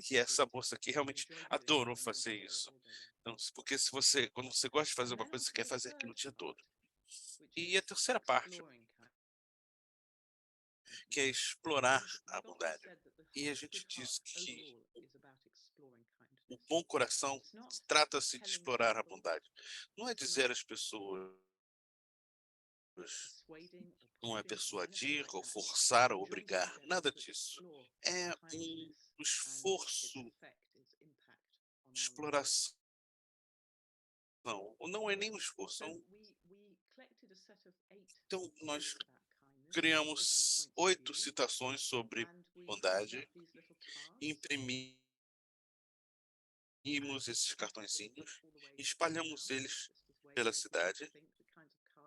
Speaker 2: E essa moça aqui realmente adorou fazer isso. Então, porque quando você gosta de fazer uma coisa, você quer fazer aquilo o dia todo. E a terceira parte, que é explorar a bondade. E a gente diz que o bom coração trata-se de explorar a bondade. Não é dizer às pessoas, não é persuadir ou forçar ou obrigar, nada disso. É um esforço de exploração. Ou não é nem um esforço. Então, nós criamos 8 citações sobre bondade, imprimimos esses cartõezinhos e espalhamos eles pela cidade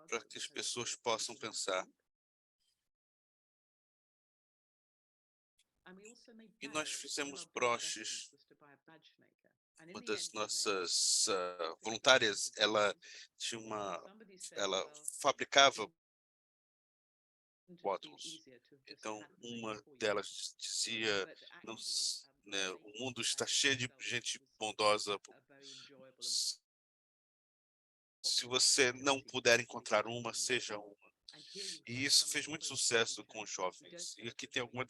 Speaker 2: para que as pessoas possam pensar. E nós fizemos broches. Uma das nossas voluntárias, ela fabricava rótulos. Então, uma delas dizia, né? O mundo está cheio de gente bondosa. Se você não puder encontrar uma, seja uma. E isso fez muito sucesso com os jovens. E aqui tem algumas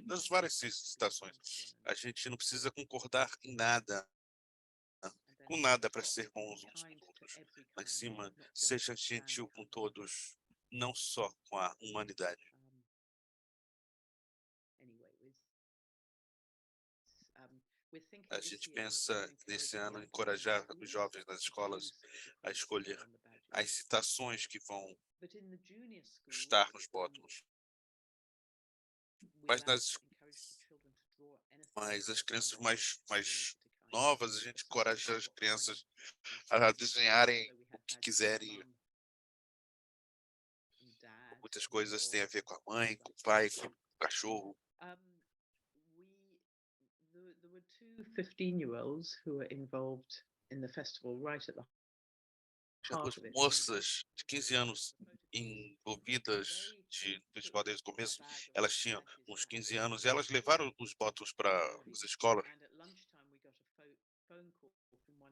Speaker 2: das várias citações. A gente não precisa concordar em nada, com nada para ser bons uns com os outros. Lá em cima, seja gentil com todos, não só com a humanidade. A gente pensa nesse ano em encorajar os jovens nas escolas a escolher as citações que vão estar nos bótons. Mas as crianças mais novas, a gente encoraja as crianças a desenharem o que quiserem. Muitas coisas têm a ver com a mãe, com o pai, com o cachorro.
Speaker 3: There were two 15-year-olds who were involved in the festival right at the
Speaker 2: Tinha
Speaker 3: heart
Speaker 2: duas
Speaker 3: of it.
Speaker 2: moças de 15 anos envolvidas no festival desde o começo. Elas tinham uns 15 anos e elas levaram os bótons para as escolas.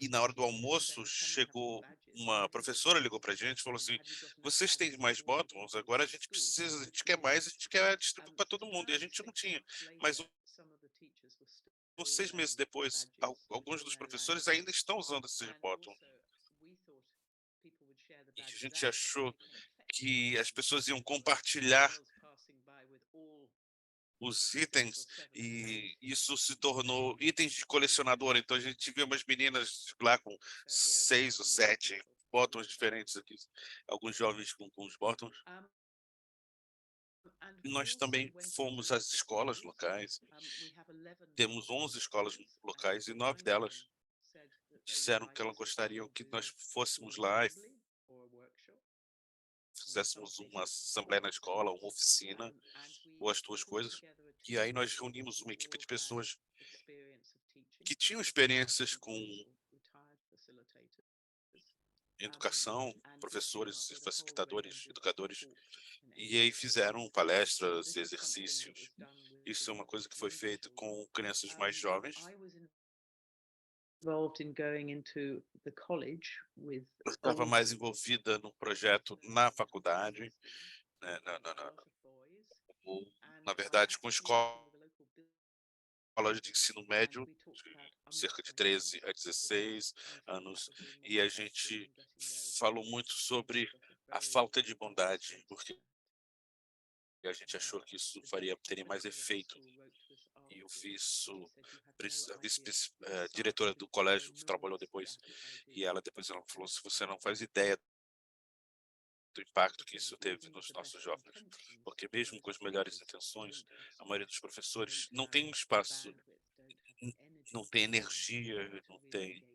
Speaker 2: E na hora do almoço, chegou uma professora, ligou para a gente e falou assim: vocês têm mais bótons? Agora a gente precisa, a gente quer mais, a gente quer distribuir para todo mundo. E a gente não tinha. Mas uns 6 meses depois, alguns dos professores ainda estão usando esses bótons. E a gente achou que as pessoas iam compartilhar os itens e isso se tornou itens de colecionador. Então a gente vê umas meninas lá com 6 ou 7 botões diferentes aqui, alguns jovens com os botões. Nós também fomos às escolas locais. Temos 11 escolas locais e 9 delas disseram que elas gostariam que nós fôssemos lá e fizéssemos uma assembleia na escola, uma oficina, ou as duas coisas. E aí nós reunimos uma equipe de pessoas que tinham experiências com educação, professores, facilitadores, educadores, e aí fizeram palestras, exercícios. Isso é uma coisa que foi feita com crianças mais jovens.
Speaker 3: Involved in going into the college with
Speaker 2: Eu estava mais envolvida no projeto na faculdade, né, na verdade, com escolas de ensino médio, de cerca de 13 a 16 anos, e a gente falou muito sobre a falta de bondade, porque a gente achou que isso teria mais efeito. E eu fiz a vice-diretora do colégio trabalhou depois, e ela falou: se você não faz ideia do impacto que isso teve nos nossos jovens, porque mesmo com as melhores intenções, a maioria dos professores não tem um espaço, não tem energia, não tem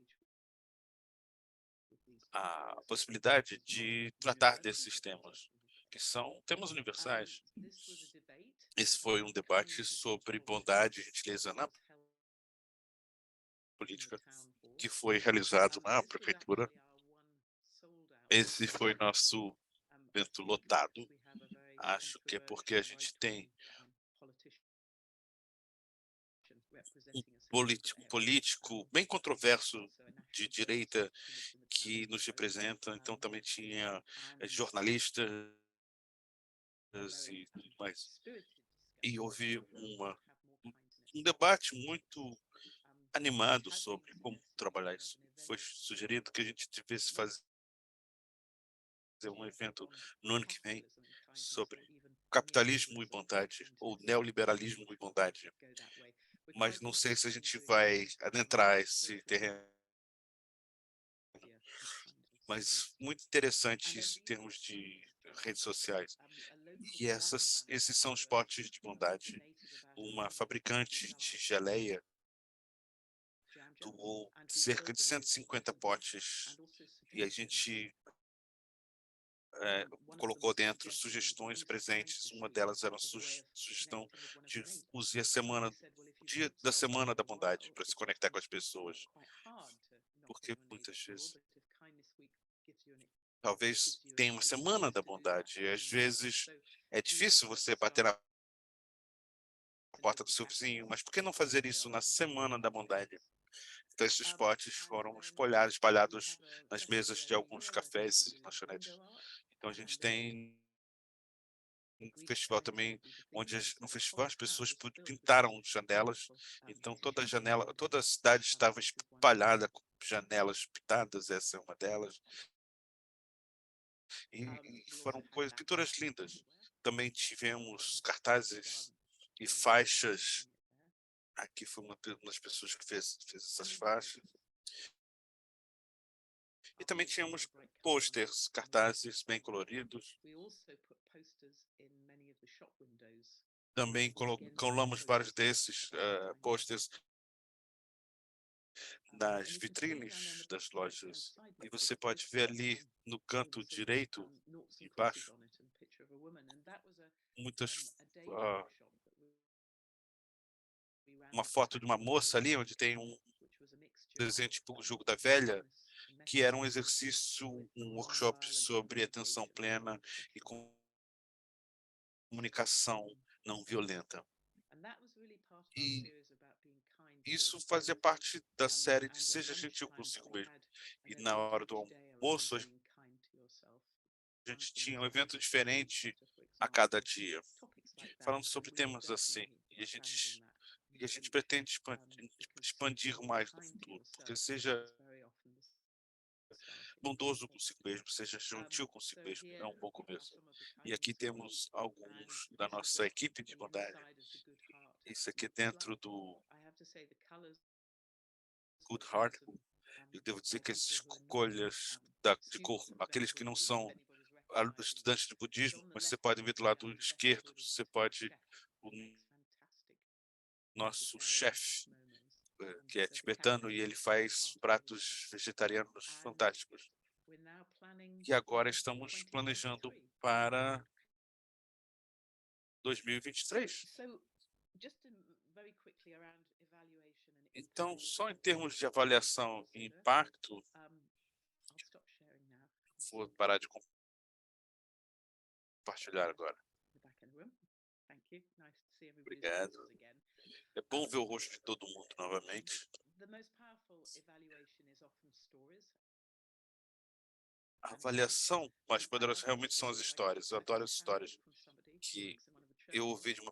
Speaker 2: a possibilidade de tratar desses temas, que são temas universais. Esse foi um debate sobre bondade e gentileza na política, que foi realizado na prefeitura. Esse foi nosso evento lotado. Acho que é porque a gente tem um político bem controverso de direita que nos representa. Então também tinha jornalistas e tudo mais. E houve um debate muito animado sobre como trabalhar isso. Foi sugerido que a gente devesse fazer um evento no ano que vem sobre capitalismo e bondade, ou neoliberalismo e bondade. Mas não sei se a gente vai adentrar esse terreno. Mas muito interessante isso em termos de redes sociais. E esses são os potes de bondade. Uma fabricante de geleia doou cerca de 150 potes e a gente colocou dentro sugestões presentes. Uma delas era uma sugestão de use o dia da Semana da Bondade para se conectar com as pessoas. Porque muitas vezes, talvez tenha uma Semana da Bondade e às vezes é difícil você bater na porta do seu vizinho, mas por que não fazer isso na Semana da Bondade? Então, esses spots foram espalhados nas mesas de alguns cafés e lanchonetes. Então, a gente tem um festival também, onde no festival as pessoas pintaram janelas, então toda a cidade estava espalhada com janelas pintadas, essa é uma delas, e foram pinturas lindas. Também tivemos cartazes e faixas. Aqui foi uma das pessoas que fez essas faixas. E também tínhamos posters, cartazes bem coloridos. Também colamos vários desses posters nas vitrines das lojas. E você pode ver ali no canto direito, embaixo, muitas uma foto de uma moça ali, onde tem um desenho tipo o Jogo da Velha, que era um exercício, um workshop sobre atenção plena e comunicação não violenta. E isso fazia parte da série de Seja Gentil Consigo Mesmo. E na hora do almoço, a gente tinha um evento diferente a cada dia, falando sobre temas assim. E a gente pretende expandir mais no futuro, porque seja bondoso consigo mesmo, seja gentil consigo mesmo, é um bom começo. E aqui temos alguns da nossa equipe de bondade. Isso aqui dentro do Good Heart. Eu devo dizer que as escolhas de cor, aqueles que não são estudantes de budismo, mas você pode ver do lado esquerdo, você pode o nosso chefe, que é tibetano, e ele faz pratos vegetarianos fantásticos. E agora estamos planejando para 2023. Então, só em termos de avaliação e impacto, vou parar de compartilhar agora. Obrigado. É bom ver o rosto de todo mundo novamente. A avaliação mais poderosa realmente são as histórias. Eu adoro as histórias que eu ouvi de uma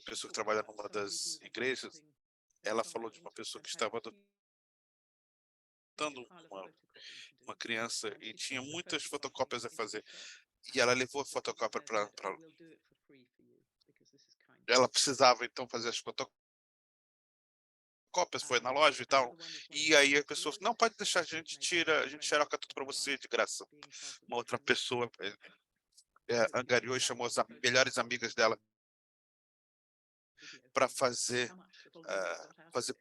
Speaker 2: pessoa que trabalha numa das igrejas. Ela falou de uma pessoa que estava adotando uma criança e tinha muitas fotocópias a fazer. E ela levou a fotocópia para... Ela precisava, então, fazer as fotocópias, foi na loja e tal. E aí a pessoa, não, pode deixar, a gente xeroca tudo para você de graça. Uma outra pessoa angariou e chamou as melhores amigas dela para fazer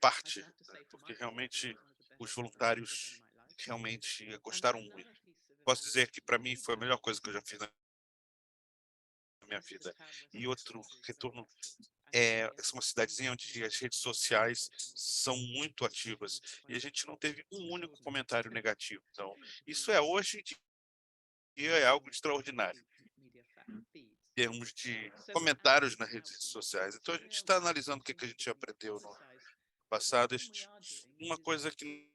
Speaker 2: parte, porque realmente os voluntários realmente gostaram muito. Posso dizer que para mim foi a melhor coisa que eu já fiz na minha vida. E outro retorno é uma cidadezinha onde as redes sociais são muito ativas e a gente não teve um único comentário negativo. Então, isso hoje em dia é algo extraordinário em termos de comentários nas redes sociais. Então, a gente está analisando o que a gente aprendeu no passado. Uma coisa que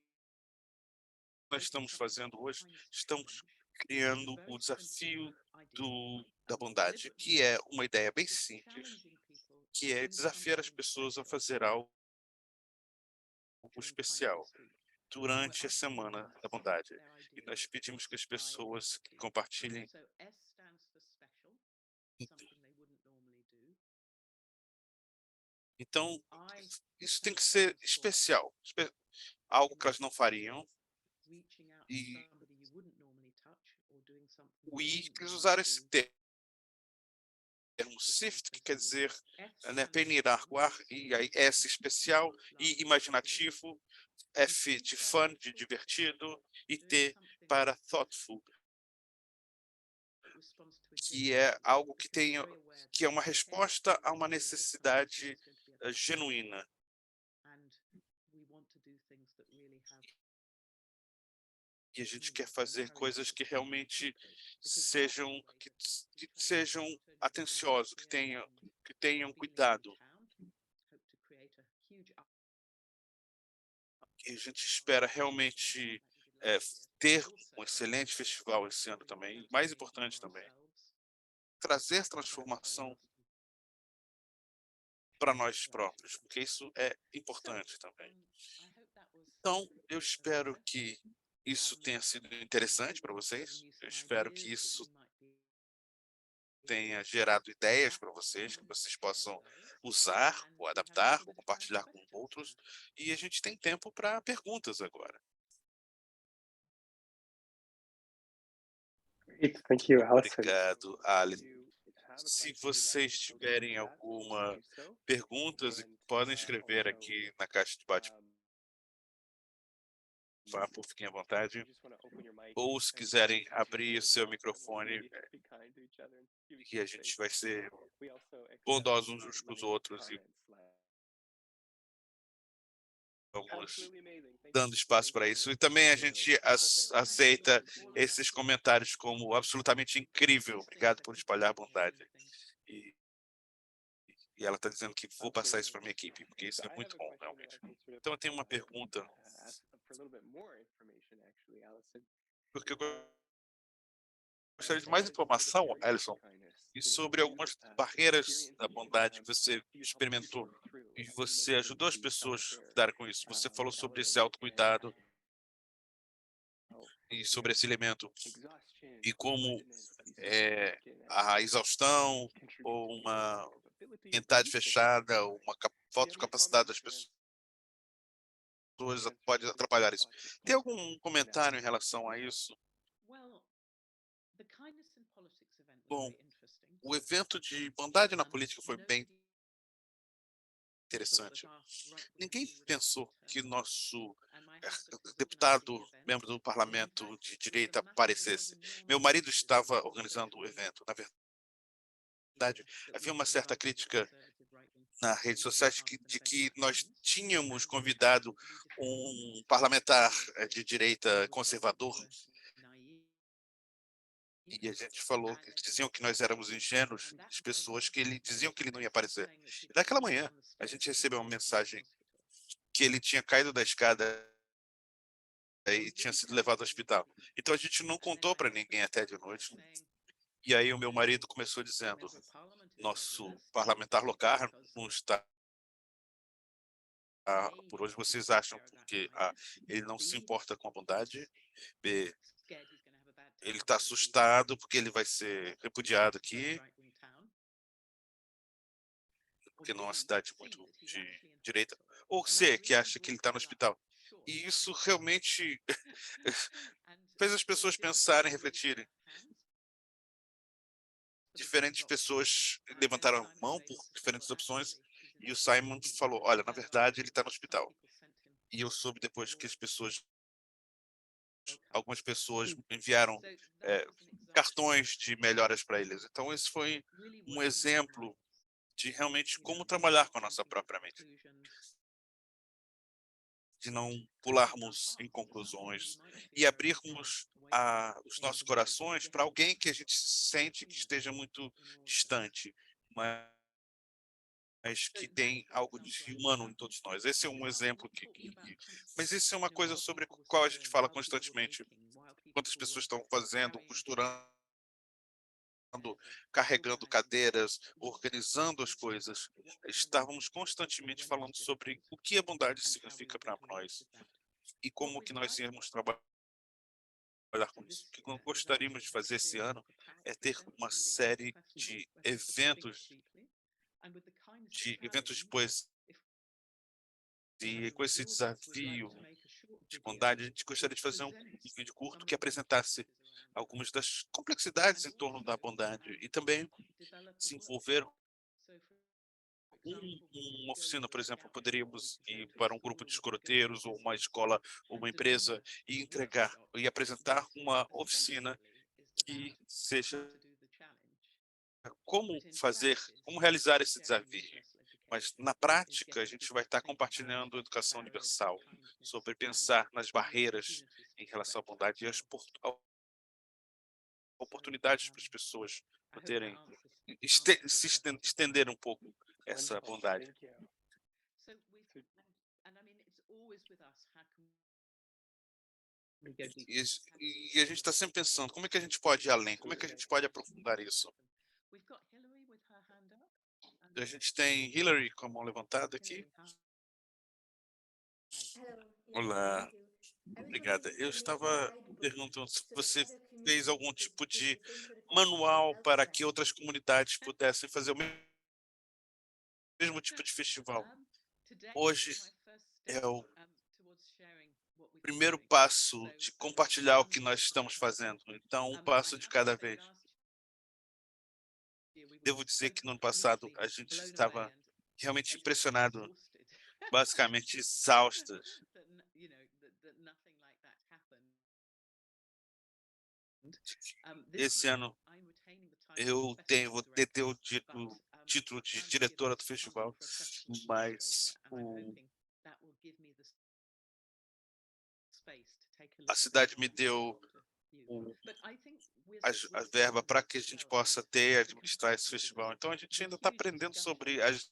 Speaker 2: nós estamos fazendo hoje, estamos criando o desafio da bondade, que é uma ideia bem simples, que é desafiar as pessoas a fazer algo especial durante a Semana da Bondade. E nós pedimos que as pessoas compartilhem. Então, isso tem que ser especial, algo que elas não fariam. E o I, eles usaram esse termo SIFT, que quer dizer peniraguar, e aí S especial, I imaginativo, F de fun, de divertido, e T para thoughtful, que é algo que é uma resposta a uma necessidade genuína. E a gente quer fazer coisas que realmente sejam atenciosos, que tenham cuidado. E a gente espera realmente ter um excelente festival esse ano também. E mais importante também, trazer transformação para nós próprios, porque isso é importante também. Então, eu espero que isso tenha sido interessante para vocês. Eu espero que isso tenha gerado ideias para vocês, que vocês possam usar, ou adaptar, ou compartilhar com outros. E a gente tem tempo para perguntas agora.
Speaker 1: Great. Thank you, Alison.
Speaker 2: Obrigado, Alice. Se vocês tiverem alguma perguntas, podem escrever aqui na caixa de bate-papo, fiquem à vontade. Ou se quiserem abrir seu microfone, que a gente vai ser bondosos uns com os outros e vamos dando espaço para isso. E também a gente aceita esses comentários como absolutamente incrível. Obrigado por espalhar a bondade. E ela está dizendo que vou passar isso para minha equipe, porque isso é muito bom, realmente. Então eu tenho uma pergunta, porque eu gostaria de mais informação, Alison, e sobre algumas barreiras da bondade que você experimentou e você ajudou as pessoas a lidar com isso. Você falou sobre esse autocuidado e sobre esse elemento e como a exaustão ou uma mentalidade fechada, ou uma falta de capacidade das pessoas pode atrapalhar isso. Tem algum comentário em relação a isso? Bom, o evento de bondade na política foi bem interessante. Ninguém pensou que nosso deputado, membro do parlamento de direita, aparecesse. Meu marido estava organizando o evento. Na verdade, havia uma certa crítica nas redes sociais de que nós tínhamos convidado um parlamentar de direita conservador e a gente falou, diziam que nós éramos ingênuos, as pessoas que ele diziam que ele não ia aparecer. E naquela manhã, a gente recebeu uma mensagem que ele tinha caído da escada e tinha sido levado ao hospital. Então a gente não contou para ninguém até de noite. E aí o meu marido começou dizendo: nosso parlamentar local não está por hoje. Vocês acham porque ele não se importa com a bondade? B, ele está assustado porque ele vai ser repudiado aqui, porque não é uma cidade muito de direita. Ou C, que acha que ele está no hospital. E isso realmente fez as pessoas pensarem, refletirem. Diferentes pessoas levantaram a mão por diferentes opções e o Simon falou: olha, na verdade ele está no hospital. E eu soube depois que algumas pessoas enviaram cartões de melhoras para eles. Então esse foi um exemplo de realmente como trabalhar com a nossa própria mente, de não pularmos em conclusões e abrirmos os nossos corações para alguém que a gente sente que esteja muito distante, mas que tem algo de humano em todos nós. Esse é um exemplo mas isso é uma coisa sobre a qual a gente fala constantemente. Quantas pessoas estão fazendo, costurando, carregando cadeiras, organizando as coisas. Estávamos constantemente falando sobre o que a bondade significa para nós e como que nós íamos trabalhar com isso. O que nós gostaríamos de fazer esse ano é ter uma série de eventos de poesia, e com esse desafio de bondade, a gente gostaria de fazer um vídeo curto que apresentasse algumas das complexidades em torno da bondade e também se envolver uma oficina, por exemplo, poderíamos ir para um grupo de escroteiros ou uma escola ou uma empresa e entregar e apresentar uma oficina que seja como realizar esse desafio. Mas na prática, a gente vai estar compartilhando educação universal sobre pensar nas barreiras em relação à bondade e as oportunidades para as pessoas poderem estender um pouco essa
Speaker 1: Wonderful.
Speaker 2: bondade.
Speaker 1: Thank you.
Speaker 2: E a gente está sempre pensando, como é que a gente pode ir além? Como é que a gente pode aprofundar isso? A gente tem Hillary com a mão levantada aqui. Olá, obrigada. Eu estava perguntando se você fez algum tipo de manual para que outras comunidades pudessem fazer o mesmo tipo de festival. Hoje é o primeiro passo de compartilhar o que nós estamos fazendo. Então, um passo de cada vez. Devo dizer que no ano passado a gente estava realmente impressionado, basicamente exaustas. Esse ano vou deter o título de diretora do festival, mas a cidade me deu a verba para que a gente possa ter, administrar esse festival. Então a gente ainda está aprendendo sobre as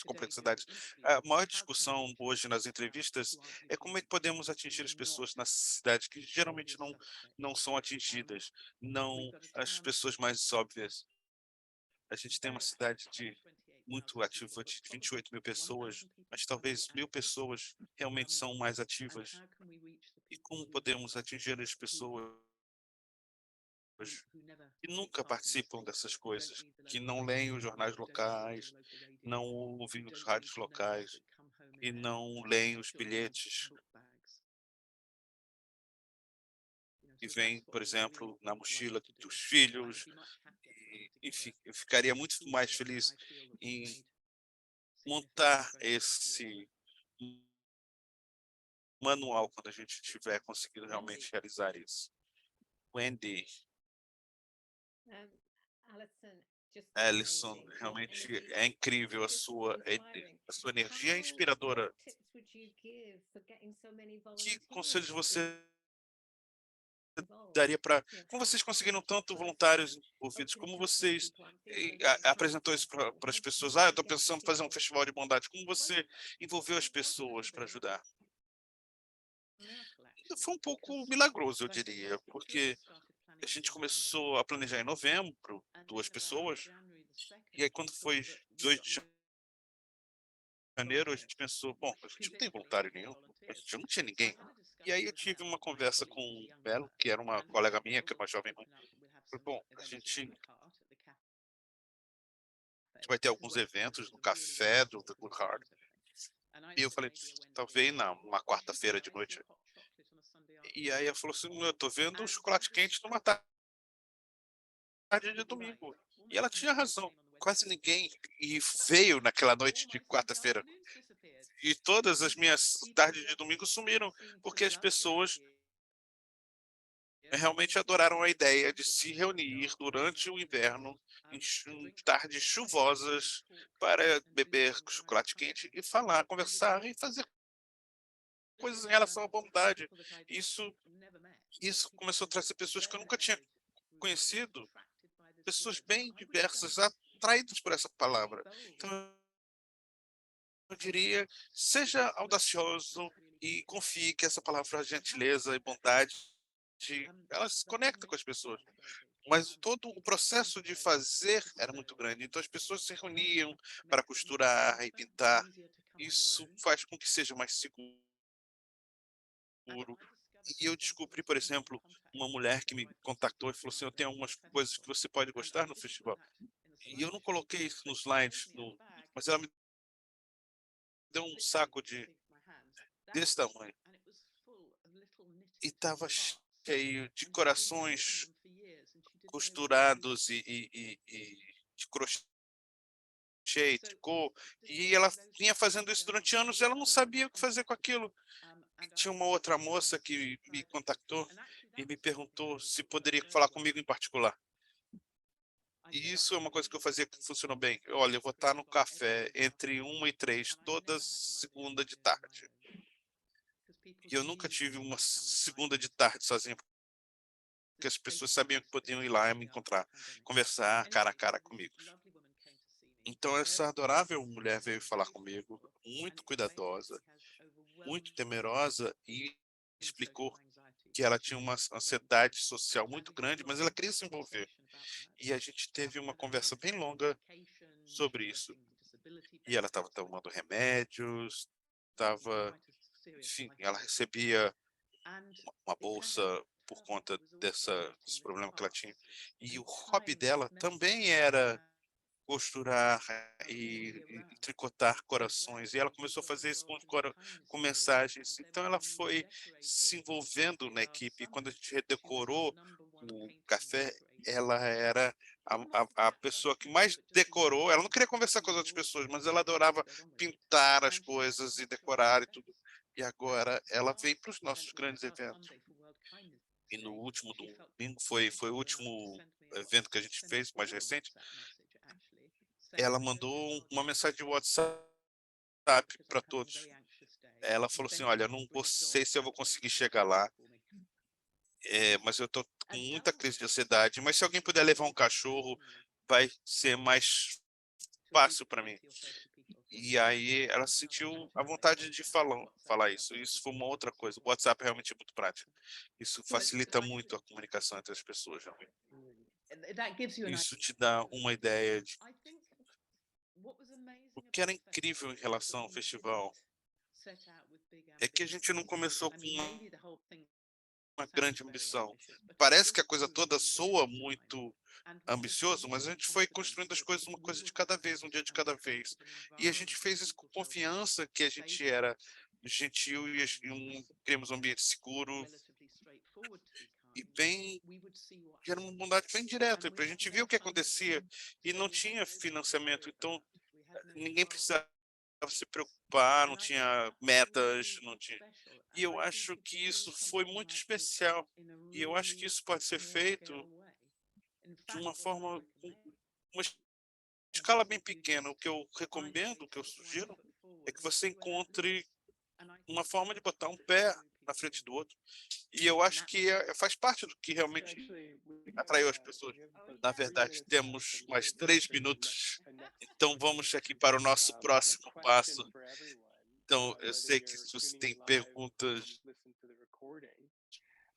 Speaker 2: complexidades. A maior discussão hoje nas entrevistas é como é que podemos atingir as pessoas na cidade que geralmente não são atingidas, não as pessoas mais óbvias. A gente tem uma cidade muito ativa de 28 mil pessoas, mas talvez 1.000 pessoas realmente são mais ativas. E como podemos atingir as pessoas que nunca participam dessas coisas, que não leem os jornais locais, não ouvem os rádios locais e não leem os bilhetes que vêm, por exemplo, na mochila dos filhos. Enfim, eu ficaria muito mais feliz em montar esse manual quando a gente tiver conseguido realmente realizar isso. Wendy, Alison, realmente é incrível a sua energia é inspiradora. Que conselhos você daria para... Como vocês conseguiram tanto voluntários envolvidos? Como vocês apresentou isso para as pessoas? Eu estou pensando em fazer um festival de bondade. Como você envolveu as pessoas para ajudar? Foi um pouco milagroso, eu diria, porque a gente começou a planejar em novembro, 2 pessoas, e aí quando foi 2 de janeiro, a gente pensou, bom, a gente não tem voluntário nenhum, a gente não tinha ninguém. E aí eu tive uma conversa com o Belo, que era uma colega minha, que é uma jovem mãe. Falei, bom, a gente vai ter alguns eventos no café do The Good Heart. E eu falei, talvez numa quarta-feira de noite. E aí ela falou assim, eu tô vendo chocolate quente numa tarde de domingo. E ela tinha razão. Quase ninguém veio naquela noite de quarta-feira. E todas as minhas tardes de domingo sumiram, porque as pessoas realmente adoraram a ideia de se reunir durante o inverno, em tardes chuvosas, para beber chocolate quente e falar, conversar e fazer coisas em relação à bondade. Isso, isso começou a trazer pessoas que eu nunca tinha conhecido, pessoas bem diversas, atraídas por essa palavra. Então, eu diria, seja audacioso e confie que essa palavra gentileza e bondade, ela se conecta com as pessoas. Mas todo o processo de fazer era muito grande. Então as pessoas se reuniam para costurar e pintar. Isso faz com que seja mais seguro. E eu descobri, por exemplo, uma mulher que me contactou e falou assim, eu tenho algumas coisas que você pode gostar no festival. E eu não coloquei isso nos slides, mas ela me deu um saco desse tamanho. E estava cheio de corações costurados e de crochê, tricô. E ela vinha fazendo isso durante anos e ela não sabia o que fazer com aquilo. E tinha uma outra moça que me contactou e me perguntou se poderia falar comigo em particular. E isso é uma coisa que eu fazia que funcionou bem. Olha, eu vou estar no café entre 1 e 3, toda segunda de tarde. E eu nunca tive uma segunda de tarde sozinho, porque as pessoas sabiam que podiam ir lá e me encontrar, conversar cara a cara comigo. Então essa adorável mulher veio falar comigo, muito cuidadosa, muito temerosa, e explicou que ela tinha uma ansiedade social muito grande, mas ela queria se envolver. E a gente teve uma conversa bem longa sobre isso. E ela estava tomando remédios, estava, enfim, ela recebia uma bolsa por conta desse problema que ela tinha. E o hobby dela também era costurar e tricotar corações. E ela começou a fazer isso com mensagens. Então ela foi se envolvendo na equipe. E quando a gente redecorou o café, ela era a pessoa que mais decorou. Ela não queria conversar com as outras pessoas, mas ela adorava pintar as coisas e decorar e tudo. E agora ela vem para os nossos grandes eventos. E no último domingo foi o último evento que a gente fez, mais recente. Ela mandou uma mensagem de WhatsApp para todos. Ela falou assim: olha, não sei se eu vou conseguir chegar lá, mas eu estou com muita crise de ansiedade, mas se alguém puder levar um cachorro, vai ser mais fácil para mim. E aí ela sentiu a vontade de falar isso. Isso foi uma outra coisa. O WhatsApp realmente é muito prático. Isso facilita muito a comunicação entre as pessoas, realmente. Isso te dá uma ideia de o que era incrível em relação ao festival. É que a gente não começou com uma grande ambição. Parece que a coisa toda soa muito ambicioso, mas a gente foi construindo as coisas uma coisa de cada vez, um dia de cada vez. E a gente fez isso com confiança que a gente era gentil e criamos um ambiente seguro e que era uma bondade bem direta, para a gente ver o que acontecia e não tinha financiamento, então ninguém precisava se preocupar, não tinha metas, não tinha. E eu acho que isso foi muito especial. E eu acho que isso pode ser feito de uma forma, com uma escala bem pequena. O que eu recomendo, o que eu sugiro, é que você encontre uma forma de botar um pé na frente do outro. E eu acho que faz parte do que realmente atraiu as pessoas. Na verdade, temos mais 3 minutos, então vamos aqui para o nosso próximo passo. Então, eu sei que se você tem perguntas,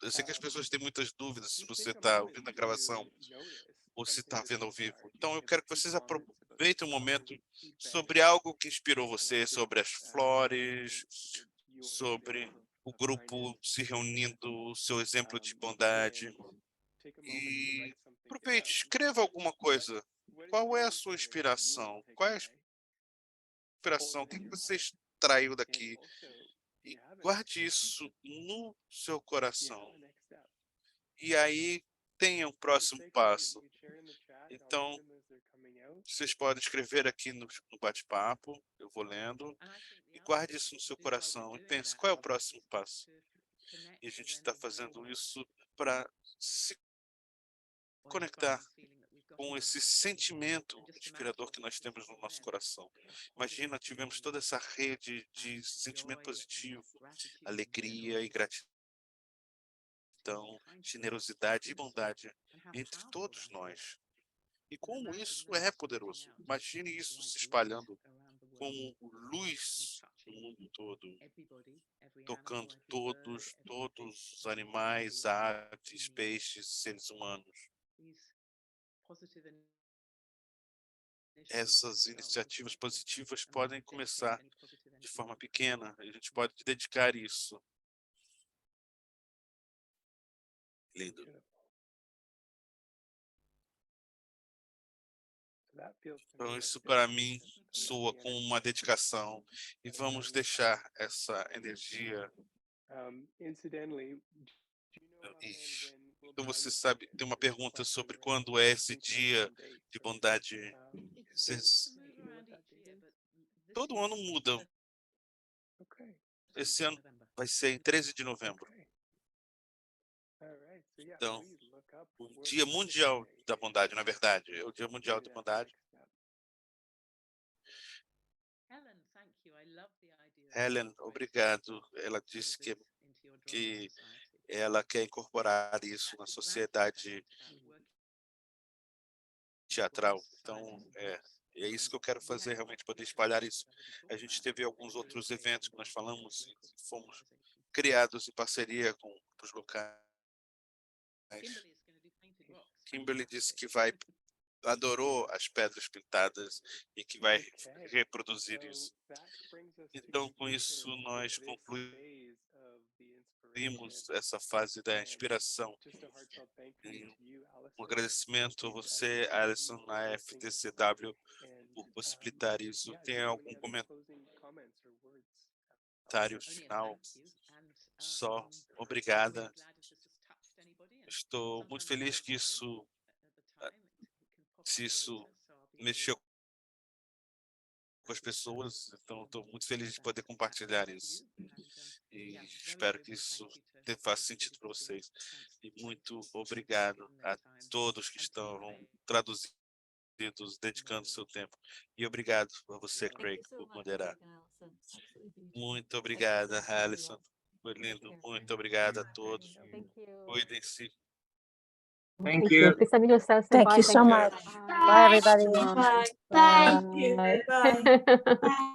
Speaker 2: eu sei que as pessoas têm muitas dúvidas se você está ouvindo a gravação ou se está vendo ao vivo. Então, eu quero que vocês aproveitem um momento sobre algo que inspirou você, sobre as flores, sobre o grupo se reunindo, o seu exemplo de bondade. E aproveite, escreva alguma coisa. Qual é a sua inspiração? Qual é a inspiração? O que você extraiu daqui? E guarde isso no seu coração. E aí tenha um próximo passo. Então, vocês podem escrever aqui no bate-papo, eu vou lendo, e guarde isso no seu coração e pense, qual é o próximo passo? E a gente está fazendo isso para se conectar com esse sentimento inspirador que nós temos no nosso coração. Imagina, tivemos toda essa rede de sentimento positivo, alegria e gratidão, generosidade e bondade entre todos nós. E como isso é poderoso. Imagine isso se espalhando como luz no mundo todo, tocando todos os animais, aves, peixes, seres humanos. Essas iniciativas positivas podem começar de forma pequena, a gente pode dedicar isso. Lindo. Então, isso para mim soa como uma dedicação e vamos deixar essa energia. E, então, você sabe, tem uma pergunta sobre quando é esse dia de bondade. Vocês- Todo ano muda. Esse ano vai ser em 13 de novembro. Então, o Dia Mundial da Bondade, na verdade, é o Dia Mundial da Bondade. Helen, obrigado. Ela disse que ela quer incorporar isso na sociedade teatral. Então, é isso que eu quero fazer, realmente poder espalhar isso. A gente teve alguns outros eventos que nós falamos, fomos criados em parceria com os locais.
Speaker 3: Kimberly is going to do painted rocks.
Speaker 2: Kimberly disse que adorou as pedras pintadas e que vai
Speaker 1: Okay,
Speaker 2: reproduzir
Speaker 1: so
Speaker 2: isso.
Speaker 1: that brings us to
Speaker 2: Então, com
Speaker 1: completion
Speaker 2: isso,
Speaker 1: of
Speaker 2: nós
Speaker 1: this
Speaker 2: concluímos
Speaker 1: phase of the inspiration.
Speaker 2: essa fase da
Speaker 1: And
Speaker 2: inspiração.
Speaker 1: just a heartfelt thank you
Speaker 2: E
Speaker 1: to you, Alison,
Speaker 2: agradecimento a
Speaker 1: and
Speaker 2: você,
Speaker 1: FDCW
Speaker 2: Alison,
Speaker 1: for
Speaker 2: na
Speaker 1: hosting this
Speaker 2: FDCW,
Speaker 1: and
Speaker 2: por possibilitar isso.
Speaker 1: yeah, do
Speaker 2: Tem
Speaker 1: you have
Speaker 2: algum
Speaker 1: any other closing comments or words?
Speaker 2: comentário
Speaker 3: Only a
Speaker 2: final?
Speaker 3: thank you and,
Speaker 2: Só
Speaker 3: I'm
Speaker 2: obrigada.
Speaker 3: really glad if this has touched anybody, and
Speaker 2: Estou muito
Speaker 3: sometimes I
Speaker 2: feliz
Speaker 3: don't
Speaker 2: que
Speaker 3: know
Speaker 2: isso,
Speaker 3: at the time. It can pop
Speaker 2: se
Speaker 3: up
Speaker 2: isso
Speaker 3: later, so I'll be
Speaker 2: mexeu com as pessoas, então estou muito feliz de poder compartilhar isso. E espero que isso faça sentido para vocês. E muito obrigado a todos que estão traduzindo, dedicando seu tempo. E obrigado a você, Craig, por moderar. Muito obrigada, Alison. Foi lindo. Muito obrigado a todos.
Speaker 5: Thank you.
Speaker 2: Cuidem-se.
Speaker 6: Thank you.
Speaker 5: Please send me yourselves.
Speaker 7: Thank you so much. Bye, everybody.
Speaker 5: Bye.
Speaker 7: Bye.
Speaker 5: Bye.